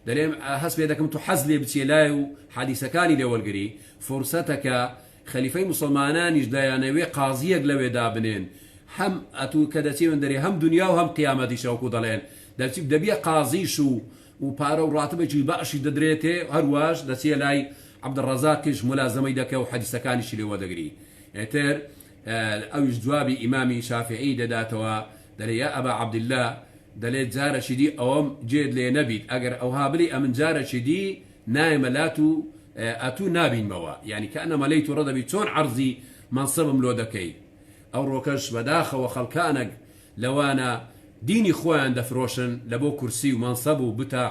دەڵێم هەست پێ دەکەم تو حەز لێ بچێ لای و حەدیثەکانی لێ وەرگری فرسەتەکە خەلیفەی مسلمانانیش دەیانەوێ قازیەک لەوێدا بنێن هەم ئەتوو کە دەچێن دەرێ هەم دنیا و هەم قیامەتی شەوکو دەڵێن دەبیە قازیش و پارە و ڕاتبێکی باشی دەدرێتێ هەروەش دەچێ لای عەبدەڕەزاقیش ملازمەی دەکە و حەدیثەکانیشی لێ وەدەگری ئێتر ئەویش جوابی ئیمامی شافعی دەداتەوە دەڵێ یا ئەبا عەبدڵلا دەڵێت جارەشی دی ئەوەم جێت لێ نەبیت ئەگەر ئەوها بڵی ئەمن جارەشی دی نایمەلات و ئەتوو نابینمەوە یعنی کە ئەنە مەلەیت و ڕەدەبی چۆن عەرزی مەنسەبم لۆ دەکەی ئەو ڕۆکەش بەداخەوە خەڵکانێک لەوانە دینی خۆیان دەفرۆشن لە بۆ کورسی و مەنسەب و بتە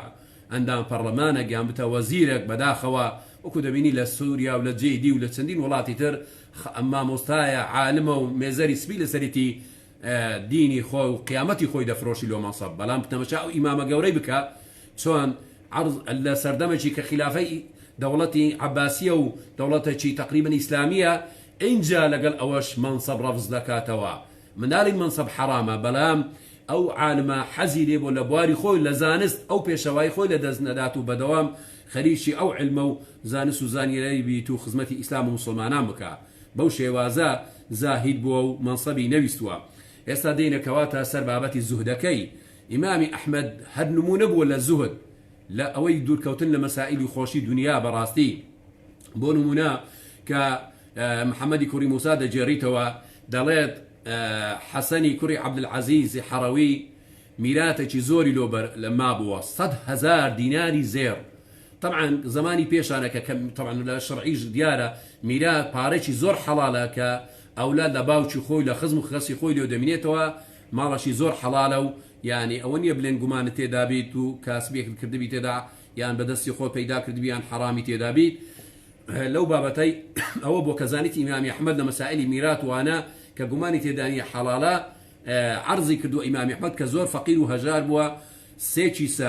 ئەندام پەرلەمانێک یان بتە وەزیرێک بەداخەوە وەکو دەبینی لە سووریا و لە جێدی و لە چەندین وڵاتی تر مامۆستایە عالمە و مێزەری سپی لەسەریتی دینی خۆی و قیامەتی خۆی دەفرۆشی لۆ مەنسەب بەڵام تەمەشا و ئیمامە گەورەی بکە چۆن لە سەردەمێکی کە خلافەی دەوڵەتی عەباسیە و دەوڵەتێکی تەقریبەن ئیسلامیە اینجا لەگەڵ ئەوەش مەنسەب ڕەفز دەکاتەوە مناڵی مەنسەب حەرامە بەڵام ئەو عالمە حەزی لێ بۆ لە بواری خۆی لە زانست ئەو پێشەوای خۆی لە دەست نەدات و بەدەوام خەریکی ئەو علمە و زانست و زانیاری بیت و خزمەتی ئیسلام و مسلمانان بکە بەو شێوازە زاهید بووە و منسەبی نەویستووە. ئێستا دێنەکەواتە سەر بابەتی زوهدەکەی ئیمامی ئەحمەد هەر نمونە بووە لە زوهد لە ئەوەی دوورکەوتن لە مەسائلی خۆشی دنیا بەڕاستی. بۆ نمونە کە محەممەدی کوڕی موسا دەجێڕیتەوە دەڵێت حەسەنی کوڕی عەبدولعەزیز حەڕەوی میراتێکی زۆری لە مابووە 100,000 دیناری زێر. طبعا زمانی پێشانەکە طبعا لە شەرعیش دیارە میرات پارێکی زۆر حەڵالە کە ئەولاد لە باوکی خۆی لە خزم و خەسی خۆی لێ دەمێنێتەوە ماڵەشی زۆر حەڵالە و یعنی ئەوە نییە بلێن گومانە تێدا بیت و کاسبێک کردبی تێدا یان بەدەستی خۆ پەیدا کردبییان حەرامی تێدا بیت. لەو بابەتەی ئەوە بۆ کەزانیتی ئیمامی ئەحمەد لە مەسائلی میرات وانە کە گومانی تێدانی حەڵالە عرضی کردو ئیمامی ئەحمەد کە زۆر فەقیر و هەژار بووە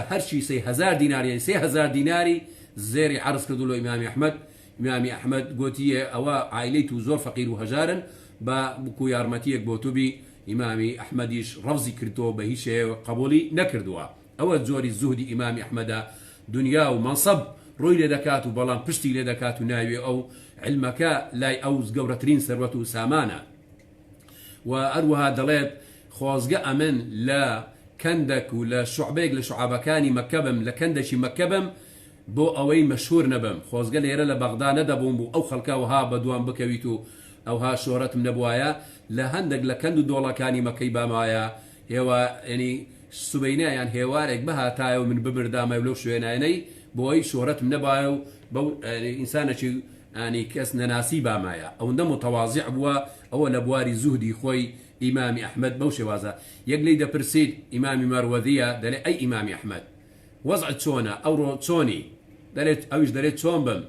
هەرچی 3,000 دیناری 3,000 دیناری زێری عرض کردو لە ئیمامی ئەحمەد. ئیمامی ئەحمەد گوتیە ئەوە عایلەی و زۆر فەقیر و هەژارن بە بکو یارمەتیەک بۆ توبی ئیمامی ئەحمەدیش ڕەوزی کردەوە بە هیچ شێوە قبولی نەکردووە. ئەوە زۆری زوهدی ئیمامی ئەحمەدە دنیا و منسەب ڕووی لێ دەکات و بەڵام پشتی لێ دەکات و ناوێ ئەو علمەکە لای ئەو گەورەترین سەروەت و سامانە. و ئەروەها دەڵێت خۆزگە ئەمن لە کەندێک و لە شوعبێک لە شوعابەکانی مەکەبم لە کەندێکی مەکەبم بۆ ئەوەی مەشهور نەبم خۆزگە لێرە لە بەغدا نەدەبووم بوو ئەو خەڵکەوەها بەدوام بکەویت و ئەوها شۆرەتم نەبووایە لە هەندێک لە کەند و دۆڵەکانی مەکەی بامایە هێوە ینی سوبەینایان هێوارێک بەهاتایە و من ببردامە لەو شوێنانەی بۆی شۆرەتم نەبایە و بەو ئینسانێکی ئانی کەس نەناسی بامایە ئەوەندە متەواضع بووە. ئەوە لە بواری زوهدی خۆی ئیمامی ئەحمەد بەو شێوازە یەک لی دەپرسید ئیمامی مەروەذیە دەڵێ ئەی ئیمامی ئەحمەد وەزعت چۆنە ئەوڕۆ چۆنی دەڵێت ئەویش دەڵێت چۆن بم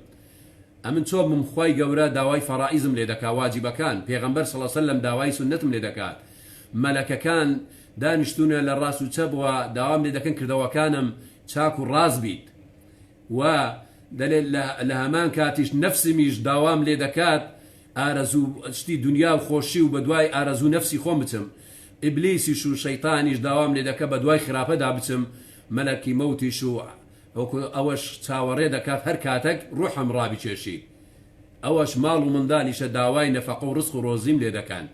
ئەمن چۆن بم خی گەورە داوای فەرائیزم لێ دەکا واجبەکان پێغەمبەر صلی الله علیه وسلم داوای سنەتم لێ دەکات مەلەکەکان دانیشتونە لە ڕاست و چەبەوە داوام لێ دەکەن کردەوەکانم چاک و ڕاست بیت و دەڵێت لە هەمان کاتیش نەفسمیش داوام لێ دەکات ئارەزوو شتی دنیا و خۆشی و بەدوای ئارەزوو نەفسی خۆم بچم ئیبلیسیش و شەیتانیش داوام لێ دەکە بەدوای خراپەدا بچم مەلەکی مەوتیش و ئەوەش چاوەڕێ دەکات هەر کاتێک ڕوحم ڕابی کێشی ئەوەش ماڵ و منداڵیشە داوای نەفەق و ڕزق و ڕۆزیم لێ دەکەن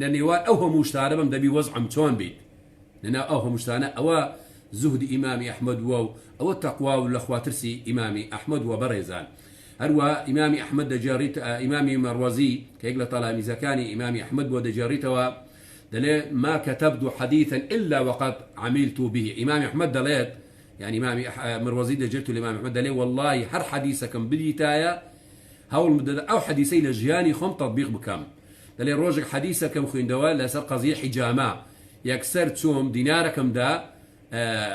لە نێوان ئەو هەموو شتانە بم دەبی وەزعم چۆن بیت لەنا ئەو هەموو شتانە ئەوە زوهدی ئیمامی ئەحمەد وە و ئەوە تەقوا و لە خواترسی ئیمامی ئەحمەد وە بەڕێزان. هەروە ئیمامی ئەحمەد دەجێڕیت ئیمامی مەروەزی کە یەک لە تەلاميذەکانی ئیمامی ئەحمەد بۆ دەجێڕیتەوە دەڵێ ما كتبت حديثا إلا وقد عملت به. ئیمامی ئەحمەد دەڵێت يعني ئیمامی مەروەزی دەجێت و ئیمامی ئەحمەد دەڵێ والله هەر حەدیثەکەم بدیتایە هەوڵ بدەم ئەو حەدیثەی لە ژیانی خۆم تەطبیق بکەم. دەڵێ ڕۆژێک حەدیثەکەم خوێندەوە لەسەر قەزیە حیجامە یەکسەر چۆم دینارەکەمدا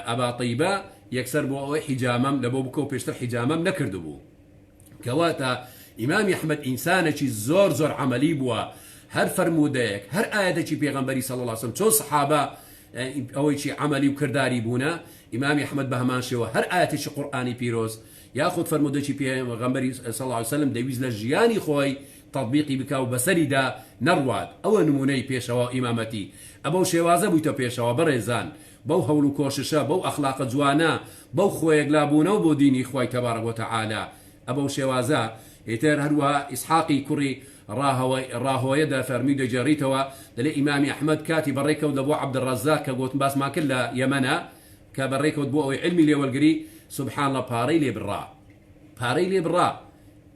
ئەبا طیبە یەکسەر بۆ ئەوەی حیجامەم لە بۆ بکە و پێشتر حیجامەم نەکردبوو. کەواتە ئیمامی ئەحمەد ئینسانێکی زۆر زۆر عەمەلی بووە هەر فەرمودەیەک هەر ئاەتێکی پێغەمبەری صلی الله علیه وسلم چۆن سەحابە ئەوەیکی عەمەلی و کردداری بوونە ئیمامی ئەحمەد بە هەمان شێوە هەر ئاەتێکی قورئانی پیرۆز یاخود فەرمودەیەکی پێغەمبەری صلی الله علیه وسلم دەویست لە ژیانی خۆی تەطبیقی بکا و بەسەریدا نەڕوات. ئەوە نمونەی پێشەوە ئیمامەتی ئەبەو شێوازە بوویتە پێشەوە بەڕێزان بەو هەوڵ و کۆششە بەو ئەخلاقە جوانە بەو خۆیەک لابوونەوە بۆ دینی خۆی تەبارەک و تەعالا ئەبەو شێوازە هێتر هەروە ئیسحاقی کوڕی ڕاهۆیەدا فەرمی دەجێڕیتەوە دەڵێ ئیمامی ئەحمەد کاتی بەڕێکەوت لە بۆ عەبدڕەزاق کە گوتم باسمان کرد لە یەمەنە کە بەڕێکەوت بۆ ئەوەی علمی لێوەرگری سبحان الله پارەی لێ بڕا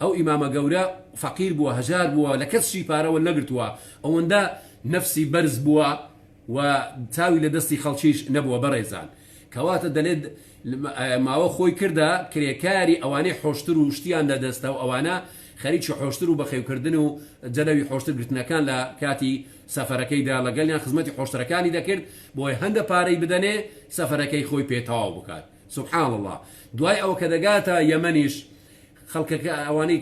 ئەو ئیمامە گەورە فەقیر بووە هەژار بووە لە کەسشی پارەوە نەگرتووە ئەوەندە نەفسی بەرز بووە و تاوی لە دەستی خەڵکیش نەبووە بەڕێزان. کەواتە دەلێت ماوە خۆی کردە کرێکاری ئەوانەی حۆشتر و شتیان لەدەستە و ئەوانە خەریکی حۆشتر و بەخێوکردن و جەلەوی حۆشتر گرتنەکان لە کاتی سەفەرەکەیدا لەگەڵیان خزمەتی حۆشتەکانی دەکرد بۆی هەندە پارەی بدەنێ سەفەرەکەی خۆی پێتەواو بکات. سبحان الله. دوای ئەوە کە دەگاتە یەمەنیش خەڵکەکە ئەوانەی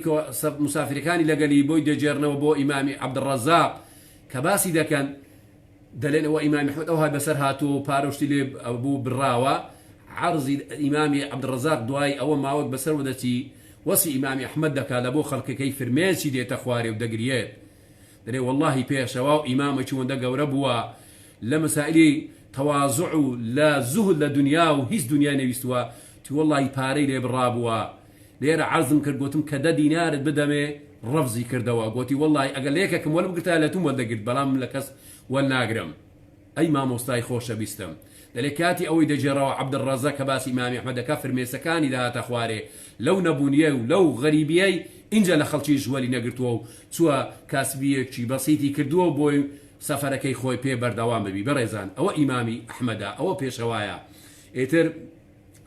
مسافرەکانی لەگەلی بۆی دەجێڕنەوە بۆ ئیمامی عەبدڕەزاق کە باسی دەکەن دەڵێنەوە ئیمامی ئەحمەد ئەوهای بەسەر هاتووە پارۆشتی لێ بوو بڕاوە عرضی ئیمامی عەبدڕەزاق دوای ئەوە ماوەک بەسەر وەدەچی وەسی ئیمامی ئەحمەد دەکات لە بۆ خەڵکەکەی فرمێسی دێتە خوارێ و دەگرێت دەڵێ واللهی پێشەوا و ئیمامێکی وەندە گەورە بووە لمسائل تواضع لا زهد لدنيا وهيز دنيا نويستوا تي والله باري لي برابوا ليرة عزم كربوتم كدا دينار بدمي رفزي كردوا قوتي والله اقل ليككم ولا بقتها لا تم ولا قلت بلام لكس والناقرم اي ما مستاي خوش بيستم دلكاتي اوي دجرا عبد الرزاق باس امام احمد كافر ميسكاني لا تخواري لو نبونيه ولو غريبيه انجا لخلشي جوالي نقرتو سوا كاسبيه شي بسيطي كردو بوي سفركي خوي بي بردوام بي بريزان او امامي احمد او بيشوايا اتر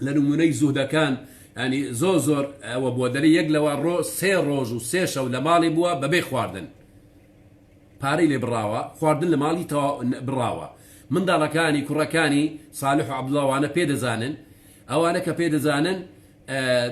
لنموني زهدا كان يعني زوزور او بودري يقلوا الرو سي روج وسي شو لمالي بوا ببي خواردن باري لي براوا خواردن لمالي تو براوا من داركاني كركاني صالح عبد الله وانا بيد زانن او انا كبيد زانن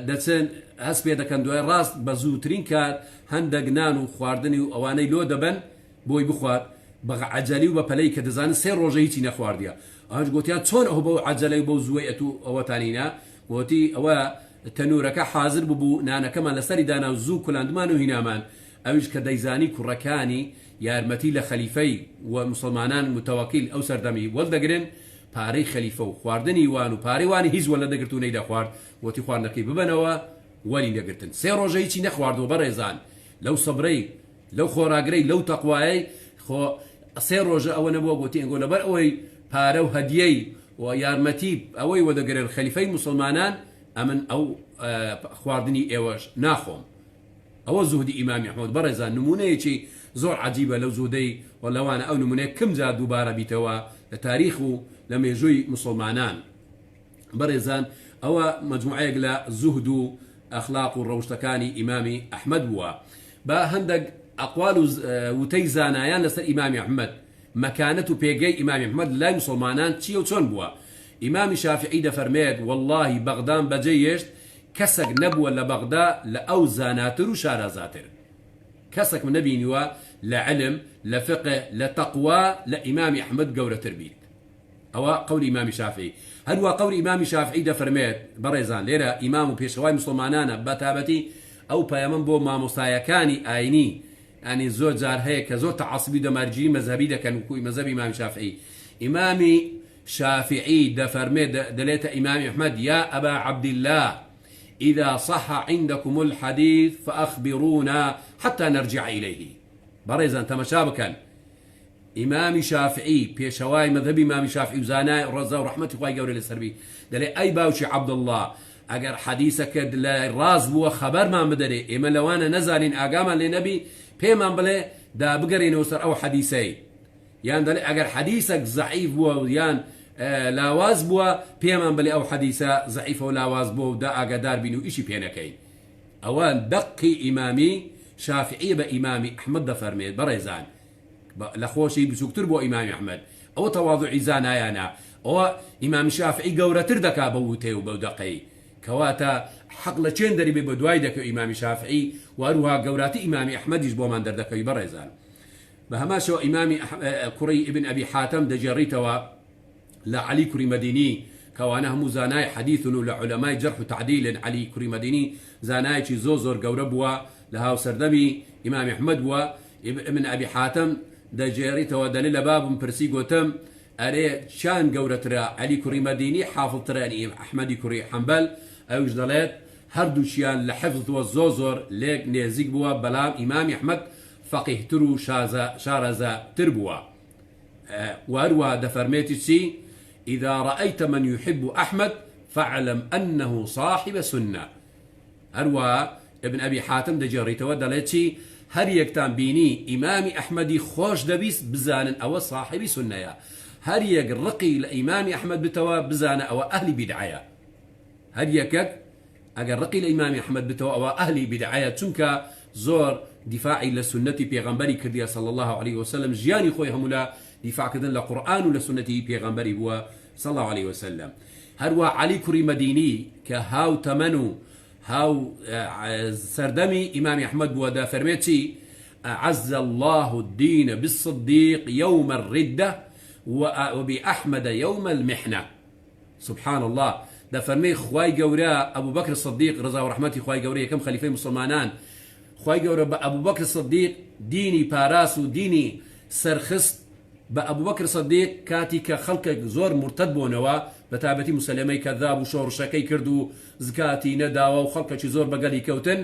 دسن هس بيد كان دوي راس بزوترين كان هندقنان وخواردني اواني لو دبن بوي بخوار بغ عجلي وبلي كدزان سير روجيتي نخوارديا اج قوتيا تون هو بو عجلي وبو زويتو او تانينا قوتي او تنورك حاضر ببو نانا كمان لسري دانا زو كلاندمان وهنامان اوج كديزاني كركاني يارمتي لخليفي ومسلمانان متوكل او سردمي ولدقرن باري خليفه وخواردني وانو باري واني هيز ولا دقرتو نيدا خوارد وتي خوارنكي ببنوا ولي دقرتن سير روجيتي نخواردو بريزان لو صبري لو خوراغري لو تقواي خو سير روجا او نبو قوتي نقول بر اوي بارو هديي ويارمتي اوي ودقرن خليفي مسلمانان امن او خواردني ايواش ناخوم او زهدي امام احمد بريزان نمونه شي زور عجيبه لو زهدي ولا وانا او نمونه كم زاد دوباره بيتوا لتاريخه لما يجوي مسلمانان بريزان او مجموعه يقلا زهد اخلاق الروشتكاني امامي احمد بوا با هندق اقوال وتيزانايان لسر امام احمد مكانته بيجي امام احمد لا مسلمانان تشيو تون بوا امام شافعي دفرميد والله بغداد بجيشت كسك نبوة لبغداد لأو زاناتر وشارزاتر كسك من نبي نوا لعلم لفقه لتقوى لإمام أحمد قورة تربيت أو قول إمام شافعي هل هو قول إمام شافعي دفرميت بريزان ليرا إمام بيشواي مسلمانانا بتابتي أو بيامن بو ما مصايكاني آيني يعني زور زار هيك زور تعصبي دمارجي مذهبي ده كان مذهب إمام شافعي إمامي شافعي دفرميت دليت إمام أحمد يا أبا عبد الله إذا صح عندكم الحديث فأخبرونا حتى نرجع إليه بريزان تمشابكا إمام شافعي بيشواي مذهب إمام شافعي وزاناي رزا ورحمة الله قولي للسربي دلي أي باوشي عبد الله أجر حديثك راز بو خبر ما مدري إما لو أنا نزالين أقاما لنبي بيما بلي دا بقرين وسر أو حديثي يعني دلي أجر حديثك ضعيف بو يعني لاواز بوا بيمان بلي او حديثة ضعيفة ولاواز بوا دا اقدار بينو اشي بينكي اوان دقي امامي شافعي بامامي احمد دفرميد بريزان لخوشي بسوكتر بو امامي احمد او تواضعي زانايانا او امام شافعي قورة تردكا بوتي وبودقي كواتا حقل چين دري بدواي دكو امام شافعي واروها قوراتي امامي احمد يجبو من دردكي بريزان بهماشو امامي كري ابن ابي حاتم دجريتوا لعلي كري مديني كوانه مزاناي حديث لعلماء جرح وتعديل علي كري مديني زاناي شي زوزور قوربوا لها سردمي امام احمد بوا ابن ابي حاتم دجريت ودليل باب برسي قوتم اري شان قورترا علي كري مديني حافظ تراني احمد كري حنبل او جدلات هردو شيان لحفظ والزوزور ليك نيزيك بوا بلام امام احمد فقيه ترو شارزا تربوا واروى دفرميتي سي إذا رأيت من يحب أحمد فاعلم أنه صاحب سنة أروى ابن أبي حاتم دجري تودلتي هر يكتان بيني إمامي أحمدي خوش دبيس بزان أو صاحب سنة هر يقرقي لإمام أحمد بتوا بزان أو أهل بدعية هر يكك أقرقي لإمام أحمد بتوا أو أهل بدعية تنك زور دفاعي لسنتي بيغنبري كرديا صلى الله عليه وسلم جياني خوي همولا دفاع كذن لقرآن ولسنتي بيغنبري هو صلى الله عليه وسلم هروا علي كري مديني كهاو تمنو هاو سردمي إمام أحمد بودا فرميتي أعز الله الدين بالصديق يوم الردة وبأحمد يوم المحنة سبحان الله دا فرمي خواي قورا أبو بكر الصديق رضا ورحمتي خواي قوري كم خليفي مسلمانان خواي قورا أبو بكر الصديق ديني باراس وديني سرخست بە ئەبوو بەکر سەدیق کاتی کە خەڵکێک زۆر مرتد بوونەوە بە تایبەتی موسەلەمەی کەذاب و شۆڕشەکەی کرد و زکاتی نەداوە و خەڵکێکی زۆر بەگەلی کەوتن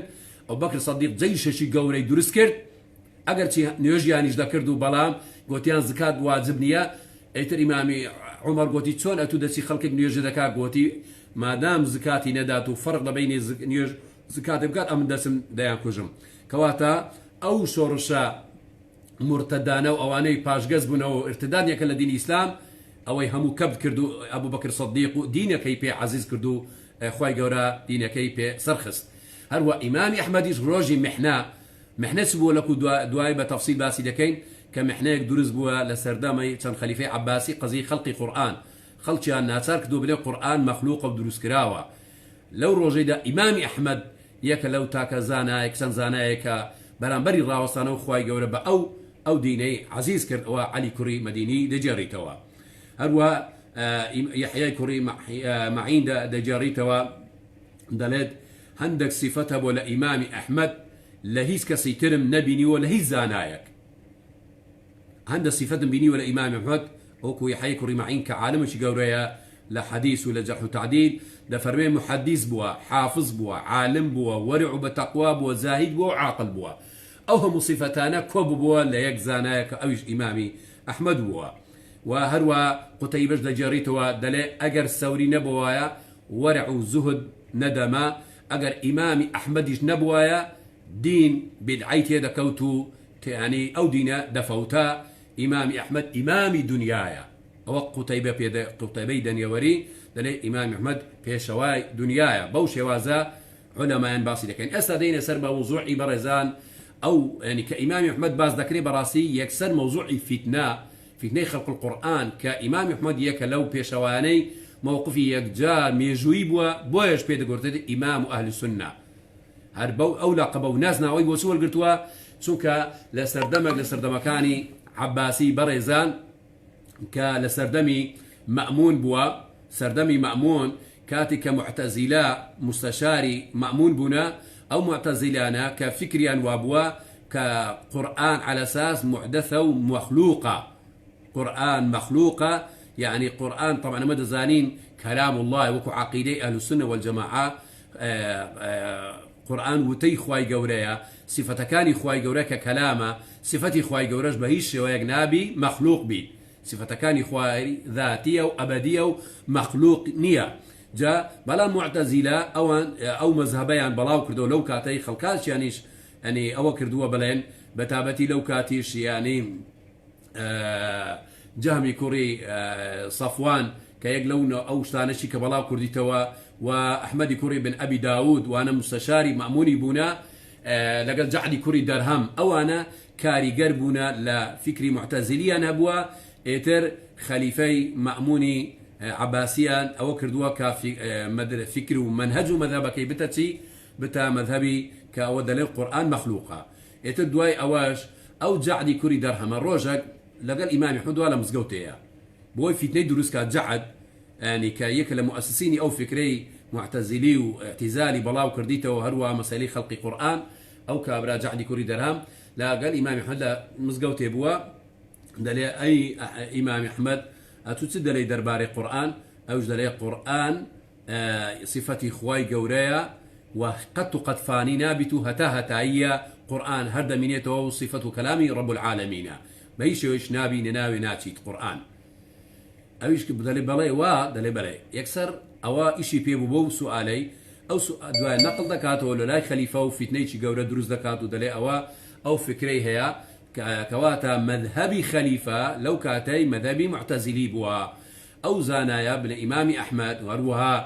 ئەبوو بەکر سەدیق جەیشێکی گەورەی دروست کرد ئەگەرچی نوێژیانیش دەکرد و بەڵام گوتیان زکات واجب نییە ئەیتر ئیمامی عومەر گوتی چۆن ئەتوو دەچی خەڵکێک نوێژە دەکات گوتی مادام زکاتی نەدات و فەرق لە بینی نوێژ زکات بکات ئەم دەسم دەیان کوژم کەواتە ئەو شۆڕشە مرتدانە و ئەوانەی پاشگەز بوونەوە و ارتدادیەکە لە دینی ئیسلام ئەوەی هەموو کەبت کرد و ئەبوو بەکر سەدیق و دینەکەی پێ عەزیز کرد و خوای گەورە دینەکەی پێ سەرخست هەروە ئیمامی ئەحمەدیش ڕۆژی محنەت بووە لەکو دوای بە تەفسیل باسی دەکەین کە محنەیەک دروست بووە لە سەردەمەی چەند خەلیفەی عەباسی قەزی خەڵقی قورئان خەڵکیان ناچار کردو بڵێ قورئان مەخلووقە و دروست کراوە لەو ڕۆژەیدا ئیمامی ئەحمەد یەکە لەو تاکە زانایەک چەند زانایەکە بەرامبەری ڕاوەستانە و خوای گەورە بە ئەو دینەی عەزیز کرد ئەوە عەلی کوڕی مەدینی دەجێڕیتەوە هەروە یحیای کوڕی مەعین دەجێڕیتەوە دەڵێت هەندێک سیفەتە بۆ لە ئیمامی ئەحمەد لە هیچ کەسی ترم نەبینیوە لە هیچ زانایەک هەندە سیفەتم بینیوە لە ئیمامی ئەحمەد وەکو یحیای کوڕی مەعین کە عالمێکی گەورەیە لە حەدیث و لە جەرح و تعدیل دەفەرمێ محەدیث بووە حافظ بووە عالم بووە وەرع و بەتەقوا بووە زاهید بووە و عاقل بووە ئەو هەموو سیفەتانە کۆ ببووە لە یەک زانایەکە ئەویش ئیمامی ئەحمەد بووە و هەروە قوتەیبەش دەجێڕیتەوە دەڵێ ئەگەر سەوری نەبووایە وەرع و زوهد نەدەما ئەگەر ئیمامی ئەحمەدیش نەبووایە دین بدعی تێدەکەوت و ینی ئەو دینە دەفەوتە ئیمامی ئەحمەد ئیمامی دنیایە ئەوە قوتەیبەی دەنیەوەری دەڵێ ئیمامی ئەحمەد پێشەوای دنیایە بەو شێوازە علەمایان باسی دەکەین ئێستا دەینە سەر بە موزوعی بەڕێزان ئەو ینی کە ئیمامی ئەحمەد باز دەکرێت بەڕاستی یەکسەر مەوزوعی فتنەی خەڵق القورئان کە ئیمامی ئەحمەد یەکە لەو پێشەوانەی مووقفی یەکجار مێژووی بووە بۆیەش پێ دەگوترێت ئیمام و ئەهلی سونە هەر بەو ئەو لەقەبە و نازناوەی بۆ چ وەرگرتووە چونکە لە سەردەمەکانی عەباسی بەڕێزان کە لە سەردەمی مەأمون بووە سەردەمی مەأمون کاتی کە معتەزیلە مستەشاری مەأمون بوونە ئەو معتەزیلانە کە فکریان وابووە کە قورئان على أساس محدثة ومخلوقة قورئان مخلوقة يعني قورئان طبعا ما دەزانین كلام الله وكو عقيدة أهل السنة والجماعة قورئان وتەی خوای گەورەیە صفتەکانی خوای گەورە کە کەلامە صفەتی خوای گەورەش بە هیچ شێوەیەک نابی مەخلوق بی صفتەکانی خوای ذاتیە و ئەبەدیە و مەخلوق نییە جا بەڵام معتەزیلە ئەو مەذهبەیان بەڵاو کردەوە لەو کاتەی خەڵکانیش ئەنی ئەوە کردووە بڵێن بە تابەتی لەو کاتیش ینی جەهمی کوڕی سەفوان کە یەک لەو ئەو شتانەشی کە بەڵاو کردیتەوە و ئەحمەدی کوڕی بن ئەبی داود وانە مستەشاری مەأمونی بوونە لەگەڵ جەعدی کوڕی دەرهەم ئەوانە کاریگەر بوونە لە فکری معتەزیلیان هەبووە ئێتر خەلیفەی مەأمونی عەباسیان ئەوە کردووە کە فکر و منهج و مەذهبەکەی بتە مەذهبی کە ئەوە دەڵێ قورئان مەخلوقە ئێتر دوای ئەوەش ئەو جەعدی کوڕی دەرهەمە ڕۆژێک لەگەڵ ئیمامی ئەحمەد لە مزگەوتەیە بۆی فتنەی دروستکە جەعد يعني كيك لمؤسسين أو فكري معتزلي واعتزالي بلاو كرديته هروا مسائل خلق قرآن أو كابرا جعدي كوري درهم لا قال إمام أحمد لا مزقوتي بوا دلي أي إمام أحمد أتوسد لي درباري قرآن أو دلي قرآن صفتي خواي قوريا وقد فاني نابتو هتا هي قرآن هرد منيته صفة كلامي رب العالمين بيش نابي نناوي ناتشيت قرآن ئەویش کە دەڵێ بەڵێ وا دەڵێ بەڵێ یەکسەر ئەوە ئیشی پێ بوو بۆ سوالەی ئەو دوای نەقڵ دەکاتەوە لە لای خەلیفە و فتنەیەکی گەورە دروست دەکات و دەڵێ ئەو فکرەی هەیە کەواتە مەذهبی خەلیفە لەو کاتەی مەذهبی معتەزیلی بووە ئەو زانایە بنە ئیمامی ئەحمەد وهروەها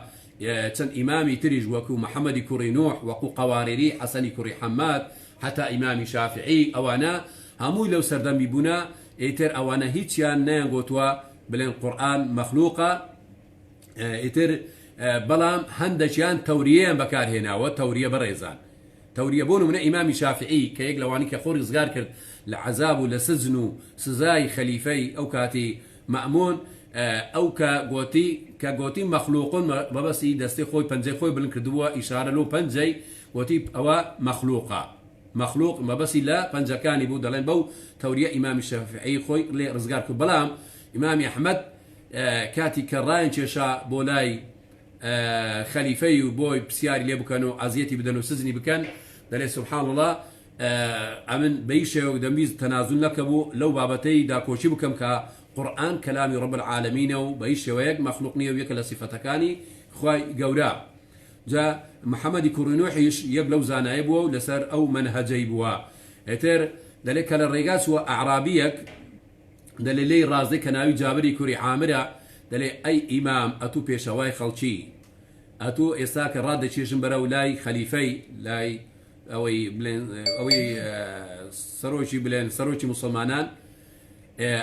چەند ئیمامی تریش وەکو محەممەدی کوڕی نوح وەکو قەوارێری حەسەنی کوڕی حەماد حتا ئیمامی شافعی ئەوانە هەمووی لەو سەردەمی بوونە ئیتر ئەوانە هیچیان نەیانگوتووە بلين قرآن مخلوقة إتر بلام هندشان تورية بكار هنا وتورية بريزان تورية بونو من إمام شافعي كيق لواني كخور صغار كرد لعذاب لسجنو سزاي خليفي أو كاتي مأمون أو كقوتي مخلوق ببسي دستي خوي بنزي خوي بلن كردوا إشارة له بنزي وتي أو مخلوقة مەخلوق مەبەسی لە پەنجەکانی بوو دەڵێن بەو تەوریە ئیمامی شافعی خۆی لێ ڕزگار کرد بەڵام ئیمامی ئەحمەد کاتی کە ڕایان کێشا بۆ لای خەلیفەی و بۆی پرسیاری لێ بکەن و ئازیەتی بدەن و سزنی بکەن دەڵێ سوبحان الله ئەمن بەی شێوە دەمویست تەنازول نەکەبوو لەو بابەتەی داکۆچی بکەم کە قورئان کەلامی ڕەب العالەمینە و بەی شێوەیەک مەخلوق نییە و یەکە لە سیفەتەکانی خوای گەورە جا محەممەدی کوڕی نوحیش یەک لەو زانایە بووە و لەسەر ئەو منهەجەی بووە ئێتر دەڵێت کە لە ڕێگا چووە ئەعرابیەک دەڵێ لێی ڕازەی کە ناوی جابری کوڕی عامرە دەڵێ ئەی ئیمام ئەتوو پێشەوای خەڵکی ئەتوو ئێستا کە ڕادەکێشن بەرەو لای خەلیفەی لای ئەوەی سەرۆکی بڵێن سەرۆکی مسلمانان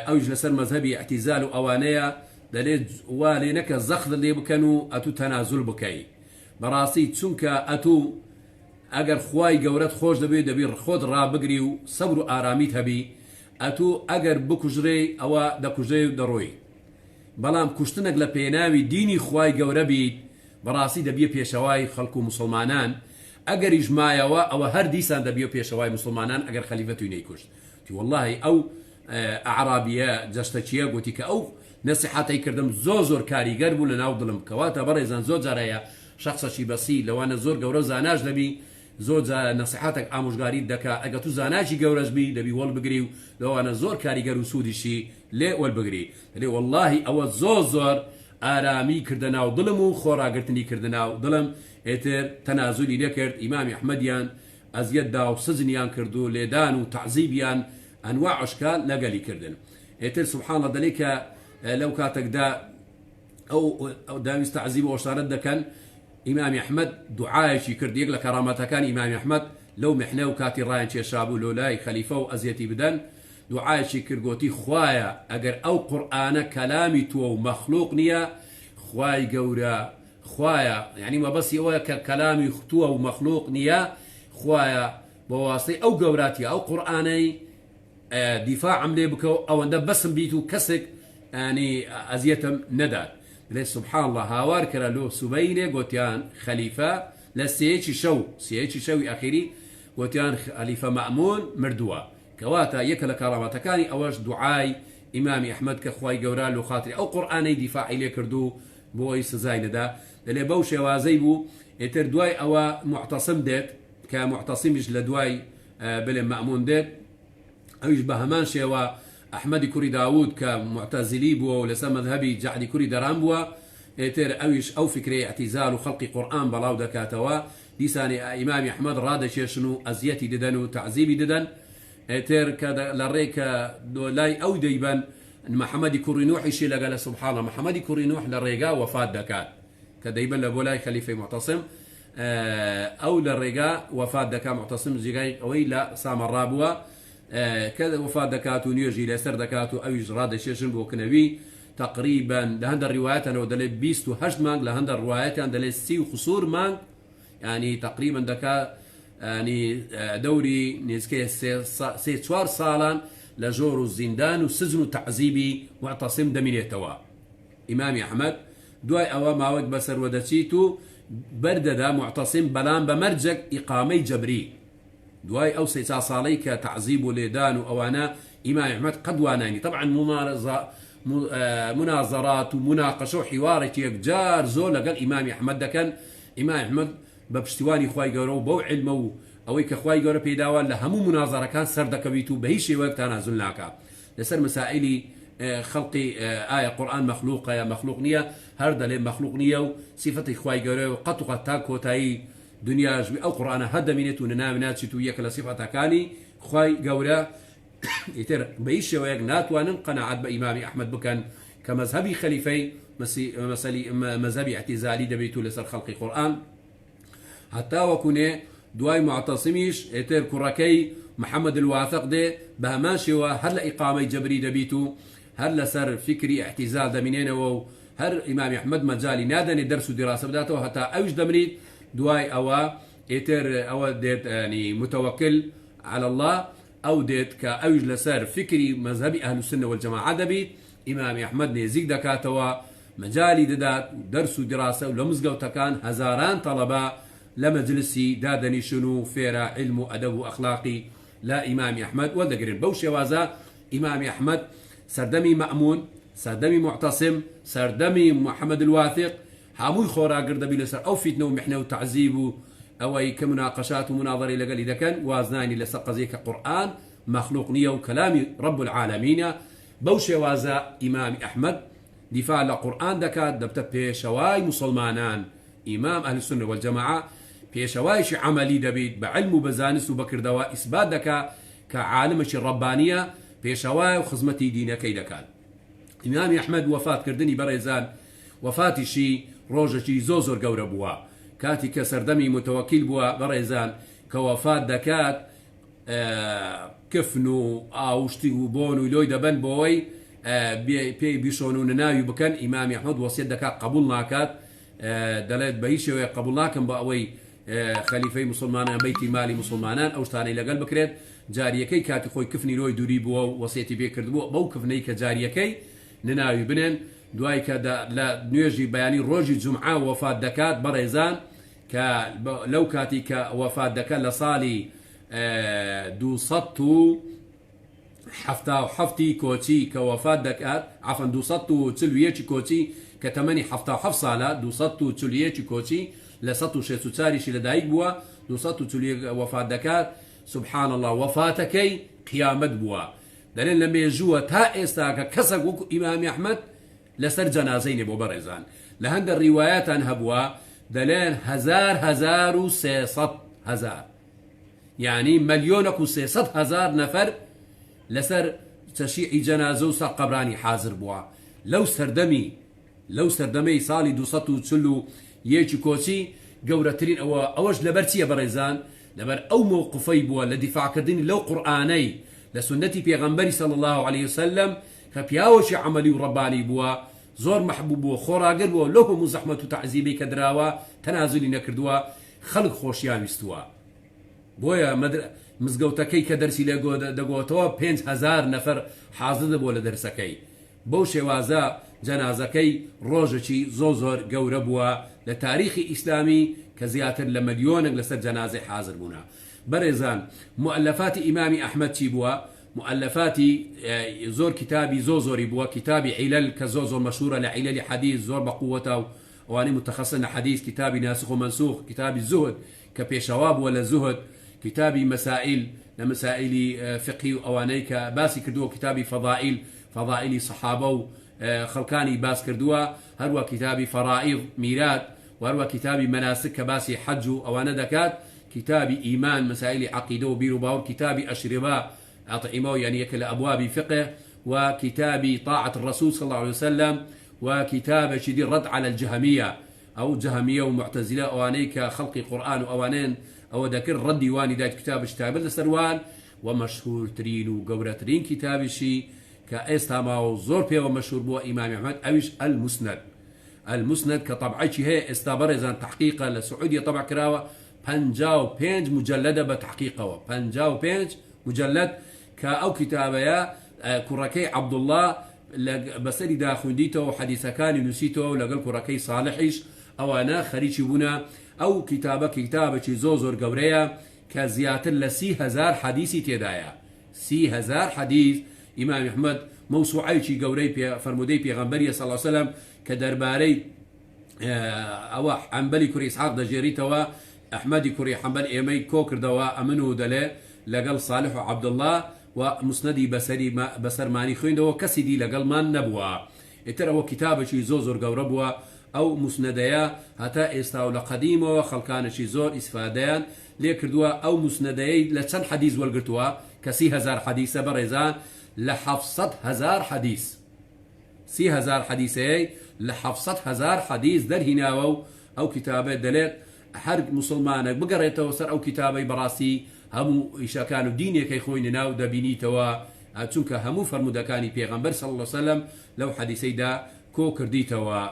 ئەوش لەسەر مەذهبی ئەعتیزال و ئەوانەیە دەڵێت وا لێ نەکە زەخت لێ بکەن و ئەتوو تەنازول بکەی بەڕاستی چونکە ئەتوو ئەگەر خوای گەورەت خۆش دەبێت دەبێت خۆت ڕابگری و سەبر و ئارامیت هەبی ئەتوو ئەگەر بکوژرێ ئەوە دەکوژێ و دەڕۆی بەڵام کوشتنێک لە پێناوی دینی خوای گەورە بیت بەڕاستی دەبیە پێشەوای خەڵک و مسلمانان ئەگەریش مایەوە ئەوە هەر دیسان دەبیە پێشەوای مسلمانان ئەگەر خەلیفەتوی نەیکوشت واللهی ئەو ئەعرابیە جەشتەچیە گوتی کە ئەو نەسیحەتی کردم زۆر کاریگەر بوو لە ناو دڵم کەواتە بەڕێزان زۆر جارەیە شخصەشی بەسی لەوانە زۆر گەورە زاناش دەبی زۆر نەسیحەتێک ئامۆژگاری دەکا ئەگە تو زاناچی گەورەش بی دەبی وەڵبگری و لەوانە زۆر کاریگەر و سوودیشی لێ وەڵبگری دەڵێ واللهی ئەوە زۆر ئارامی کردە ناو دڵم و خۆراگرتنی کردە ناو دڵم ئێتر تەنازولی لێکرد ئیمامی ئەحمەدیان ئەزیەتدا و سزنیان کرد و لێدان و تەعزیبیان ئەنواع ئەشکال لەگەلی کردن ئێتر سوبحان الله دەڵێ کە لەو کاتێکدا ئەو داویست تەعزیب و ئۆشارەت دەکەن ئیمامی ئەحمەد دوعایەکی کرد یەک لە کەرامەتەکانی ئیمامی ئەحمەد لەو میحنە و کاتی ڕایان کێشابوو لۆ لای خەلیفە و ئەزیەتی بدەن دوعایەکی کرد گوتی خوایە ئەگەر ئەو قورئانە کەلامی تووە و مەخلوق نییە خوای گەورە خوایە یعنی مەبەسی ئەوەیە کە کەلامی تووە و مەخلوق نییە خوایە بە واسطەی ئەو گەورەتی ئەو قورئانەی دیفاعم لێ بکە و ئەوەندە بەسم بیت و کەسێک ینی ئەزیەتم نەدات لێ سبحان الله هاوار کرا لۆ سوبەینێ گوتیان خەلیفە لە سێیەکی شەوی ئەخیری گوتیان خەلیفە مەأمون مردووە کەواتە یەکە لە کارامەتەکانی ئەوەش دوعای ئیمامی ئەحمەد کە خوای گەورە لۆ خاتری ئەو قورئانەی دیفاعی لێ کردو بۆی سزای نەدا دەڵێ بەو شێوازەی بوو ئێتر دوای ئەوە معتەسم دێت کە معتەسیمیش لە دوای بڵێ مەأمون دێت ئەویش بە هەمان شێوە ئەحمەدی کوڕی داوود کە معتەزیلی بووە و لەسەر مەذهبی جەعدی کوڕی دەران بووە ئێتر ئەویش ئەو فکرەی ئەعتیزال و خەڵقی قورئان بەڵاو دەکاتەوە دیسانی ئیمامی ئەحمەد ڕادەکێشن و ئەزیەتی دەدەن و تەعزیبی دەدەن ئێتر کە لە ڕێکە لای ئەو دەیبەن محەممەدی کوڕی نوحیشی لەگەلە سوبحانە محەممەدی کوڕی نوح لە ڕێگا وەفات دەکات کە دەیبەن لە بۆ لای خەلیفەی معتەسم ئەو لە ڕێگا وەفات دەکات معتەسم جێگای ئەوەی لە سامەڕا بووە کە وەفات دەکات و نوێژی لەسەر دەکات و ئەویش ڕادەکێشن بۆ کنەوی تقریبا لە هەندە ڕیوایەتەوە دەڵێت 28 مانگ لە هەندە ڕوایەتیان دەڵێت 30 خسوور مانگ ینی تقریبا دەکات ینی دەوری نێزکەی 3-4 ساڵان لە ژۆر و زیندان و سزن و تەعزیبی معتەسم دەمینێتەوە ئیمامی ئەحمەد دوای ئەوە ماوەک بەسەر وەدەچیت و بەردەدا معتەسم بەلام بە مەرجێک ئیقامەی جەبری دوای ئەو 3 ساڵەی کە تەعزیب و لێدان و ئەوانە ئیمامی ئەحمەد قەت وانانی طبعا منازەرات و مناقەشە و حیوارێکی یەکجار زۆر لەگەڵ ئیمامی ئەحمەد دەکەن ئیمامی ئەحمەد بە پشتیوانی خوای گەورە و بەو عیلمە و ئەوەی کە خوای گەورە پێداوە لە هەموو منازەرەکان سەر دەکەویت و بە هیچ شێوەیەک تەنازول ناکات لەسەر مەسائلی خەڵقی ئایا قورئان مەخلوقە یا مەخلوق نییە هەر دەڵێ مەخلوق نییە و سیفەتی خوای گەورە و قەت و قەت تا کۆتایی دنیاش ئەو قورئانە هەر دەمێنێت و نەناچێت و یەکە لە سیفەتەکانی خوای گەورە ئیتر بە هیچ شێوەیەک ناتوانن قەناعەت بە ئیمامی ئەحمەد بکەن کە مەذهبی خەلیفەی مەذهبی ئەعتیزالی دەبێت و لەسەر خەڵقی قورئان هەتا وەکوونێ دوای معتەسمیش ئێتر کوڕەکەی محەممەد الواثق دێ بە هەمان شێوە هەر لە ئیقامەی جەبری دەبیت و هەر لەسەر فکری ئەعتیزال دەمینێنەوە و هەر ئیمامی ئەحمەد مەجالی نادەنێت دەرس و دیراسە بداتەوە هەتا ئەوش دەمرێت دوای ئەوە ئێتر ئەوە دێت ینی متەوەکل على الله ئەو دێت کە ئەوش لەسەر فکری مەذهبی ئەهل السنە والجەماعە دەبیت ئیمامی ئەحمەد نێزیک دەکاتەوە مەجالی دەدات دەرس و دیراسە و لە مزگەوتەکان هەزاران تەڵەبە لمجلسي دادني شنو فيرا علم وأدب وأخلاقي لا إمام أحمد ولدقرين بوشي وازا إمام أحمد سردمي مأمون سردمي معتصم سردمي محمد الواثق هاموي خورا قرد بلسر أو فتنة ومحنة وتعذيب أو أي كمناقشات ومناظرة لقال إذا كان وازناني لسق زيك قرآن مخلوق نية وكلام رب العالمين بوشي وازا إمام أحمد دفاع لقرآن دكات دبت بيشواي مسلمانان إمام أهل السنة والجماعة بيشوايش عملي دبيت بعلم وبزانس وبكر دواء إثبات دكا كعالمش الربانية بيشواي وخزمتي دينا كيدكال إمام أحمد وفاة كردني بريزان وفاتي شي روجشي زوزور قورة بوا كاتي كسردمي متوكل بوا بريزان كوفاة دكات كفنو أوشتي وبونو لوي دبن بوي بيشونو نناوي بكن إمام أحمد وصيت دكات قبول ناكات دلت بهيش قبول ناكم بأوي خليفة مسلمان بيتي مالي مسلمانان أو شتاني لقل بكريت جاريكي كاتي خوي كفني لوي دوري بوا وصيتي بيكرد بوا بو كفني كجاريكي نناوي بنن دواي كدا لا نيجي بياني روجي جمعة وفاة دكات بريزان لو كاتي كوفاة دكات لصالي دو سطو حفتي كوتي كوفاة دكات عفوا دو سطو تلويتي كوتي كتمني حفتا صالة دو سطو تلويتي كوتي لسطو شيسو تاريشي لدايق بوا دو سطو تلويتي وفاة دكات سبحان الله وفاتكي قيامت بوا دلين لما يجوا تا استاكا كسق وكو إمام أحمد لسر جنازين بو برزان لهند الروايات عن هبوا دلين هزار وسيصد هزار يعني مليونك وسيصد هزار نفر لسر تشيع جنازه وسر قبراني حاضر بوا لو سردمي صالي دو سطو تسلو يجي كوسي قورترين أوش لبرتي برزان لبر أو موقفي بوا لدفاع كردين لو قرآني لسنتي بيغمبري صلى الله عليه وسلم كبياوش عملي ورباني بوا زور محبوب بوا خراقر بوا لوه مزحمة تعذيبي كدراوا تنازلي نكردوا خلق خوشيان استوا بويا مزگەوتەکەی کە دەرسی لێ دەگوتەوە 5,000 نەفەر حاضر بۆ لە دەرسەکەی بەو شێوازە جەنازەکەی ڕۆژێکی زۆر گەورە بووە لە تاریخی ئیسلامی کە زیاتر لە ملیۆنێک لەسەر جەنازەی حاضر بوونا بەڕێزان مؤلفاتی ئیمامی ئەحمەد چی بووە مؤلفاتی زۆر کتابی زۆری بووە کتابی عیلەل کە زۆر مەشهورە لە عیلەلی حەدیث زۆر بەقووەتە و ئەوانەی متخصصن لە حەدیث کتابی ناسخ و منسوخ کتابی زهد کە پێشەوا بووە لە زهد كتابي مسائل لمسائل فقهي وأواني كباسي كردوا كتابي فضائل صحابة خلقاني باس كردوا هروا كتابي فرائض ميلاد وهروا كتابي مناسك كباسي حج وأوانا دكات كتابي إيمان مسائل عقيدة وبير وباور كتابي أشرباء أطعمة يعني يكل أبواب فقه وكتابي طاعة الرسول صلى الله عليه وسلم وكتاب شديد رد على الجهمية أو جهمية ومعتزلة أواني كخلق قرآن وأوانين أو ذكر رد ديواني دايت كتاب اشتاب السروان ومشهور ترين وقورة ترين كتاب شي كاستاما وزور بيه ومشهور بو إمام أحمد أويش المسند كطبعي هي استابرزان تحقيقا لسعودية طبع كراوة 55 مجلدة بتحقيقه 55 مجلد كأو كتابيا كراكي عبد الله بسري دا خونديته وحديثة كان نسيته لقل كراكي صالحيش أو أنا خريجي بنا أو كتابة زوزور قوريا كزياتر لسي هزار حديثي تيدايا 3000 حديث إمام أحمد موسوعي قوري فرمودي بيغمبري صلى الله عليه وسلم كدرباري أو عنبلي كوري إسحاق دجيري توا أحمد كوري حنبل إيمي كوكر دوا أمنه دلي لقل صالح وعبد الله ومسندي بسر ماني خوين دوا كسيدي لقل من نبوا اتر هو كتابة زوزور قوربوا أو مسنديا هتا استاو لقديمه خلقان شي زور إسفاديان ليكردوا أو مسنديا لسن حديث والقرتوا كسي هزار حديث بريزان لحفصت هزار حديث 3000 حديثي لحفصت هزار حديث در هناو أو كتابة دلت حرق مسلمانك بقريته وسر أو كتابة براسي همو إيشا كانوا ديني كي خوين ناو دبينيتوا چونك همو فرمودكاني بيغمبر صلى الله عليه وسلم لو حديثي دا كو كرديتوا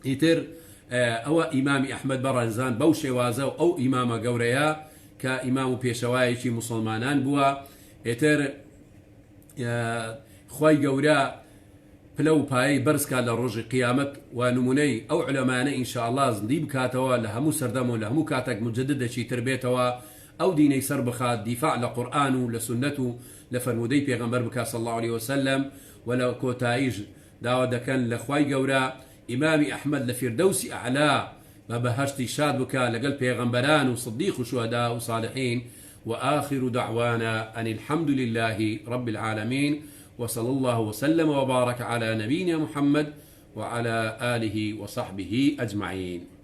إتر أو إمام أحمد برزان بوشي وازو أو إمام قوريا كإمام بيشوايشي مسلمانان بوا إتر خوي قورا پلە و پایی بەرزکات لە ڕۆژی قیامەت و نمونەی ئەو علەمانە ئینشاءالله زندی بکاتەوە لە هەموو سەردەم و لە هەموو کاتێک مجددەکی تر بێتەوە ئەو دینەی سەر بخات دیفاع لە قورئان و لە سنەت و لە فەرمودەی پێغەمبەر بکات صلی الله عليه وسلم و لە کۆتاییش داوا دەکەن لە خوای گەورە ئیمامی ئەحمەد لە فیردەوسی ئەعلا بە بەهەشتی شاد بکات لەگەڵ پێغەمبەران و صدیق و شوهدا و صالحین وآخر دعوانا أن الحمد لله رب العالمين وصلى الله وسلم وبارك على نبينا محمد وعلى آله وصحبه أجمعين.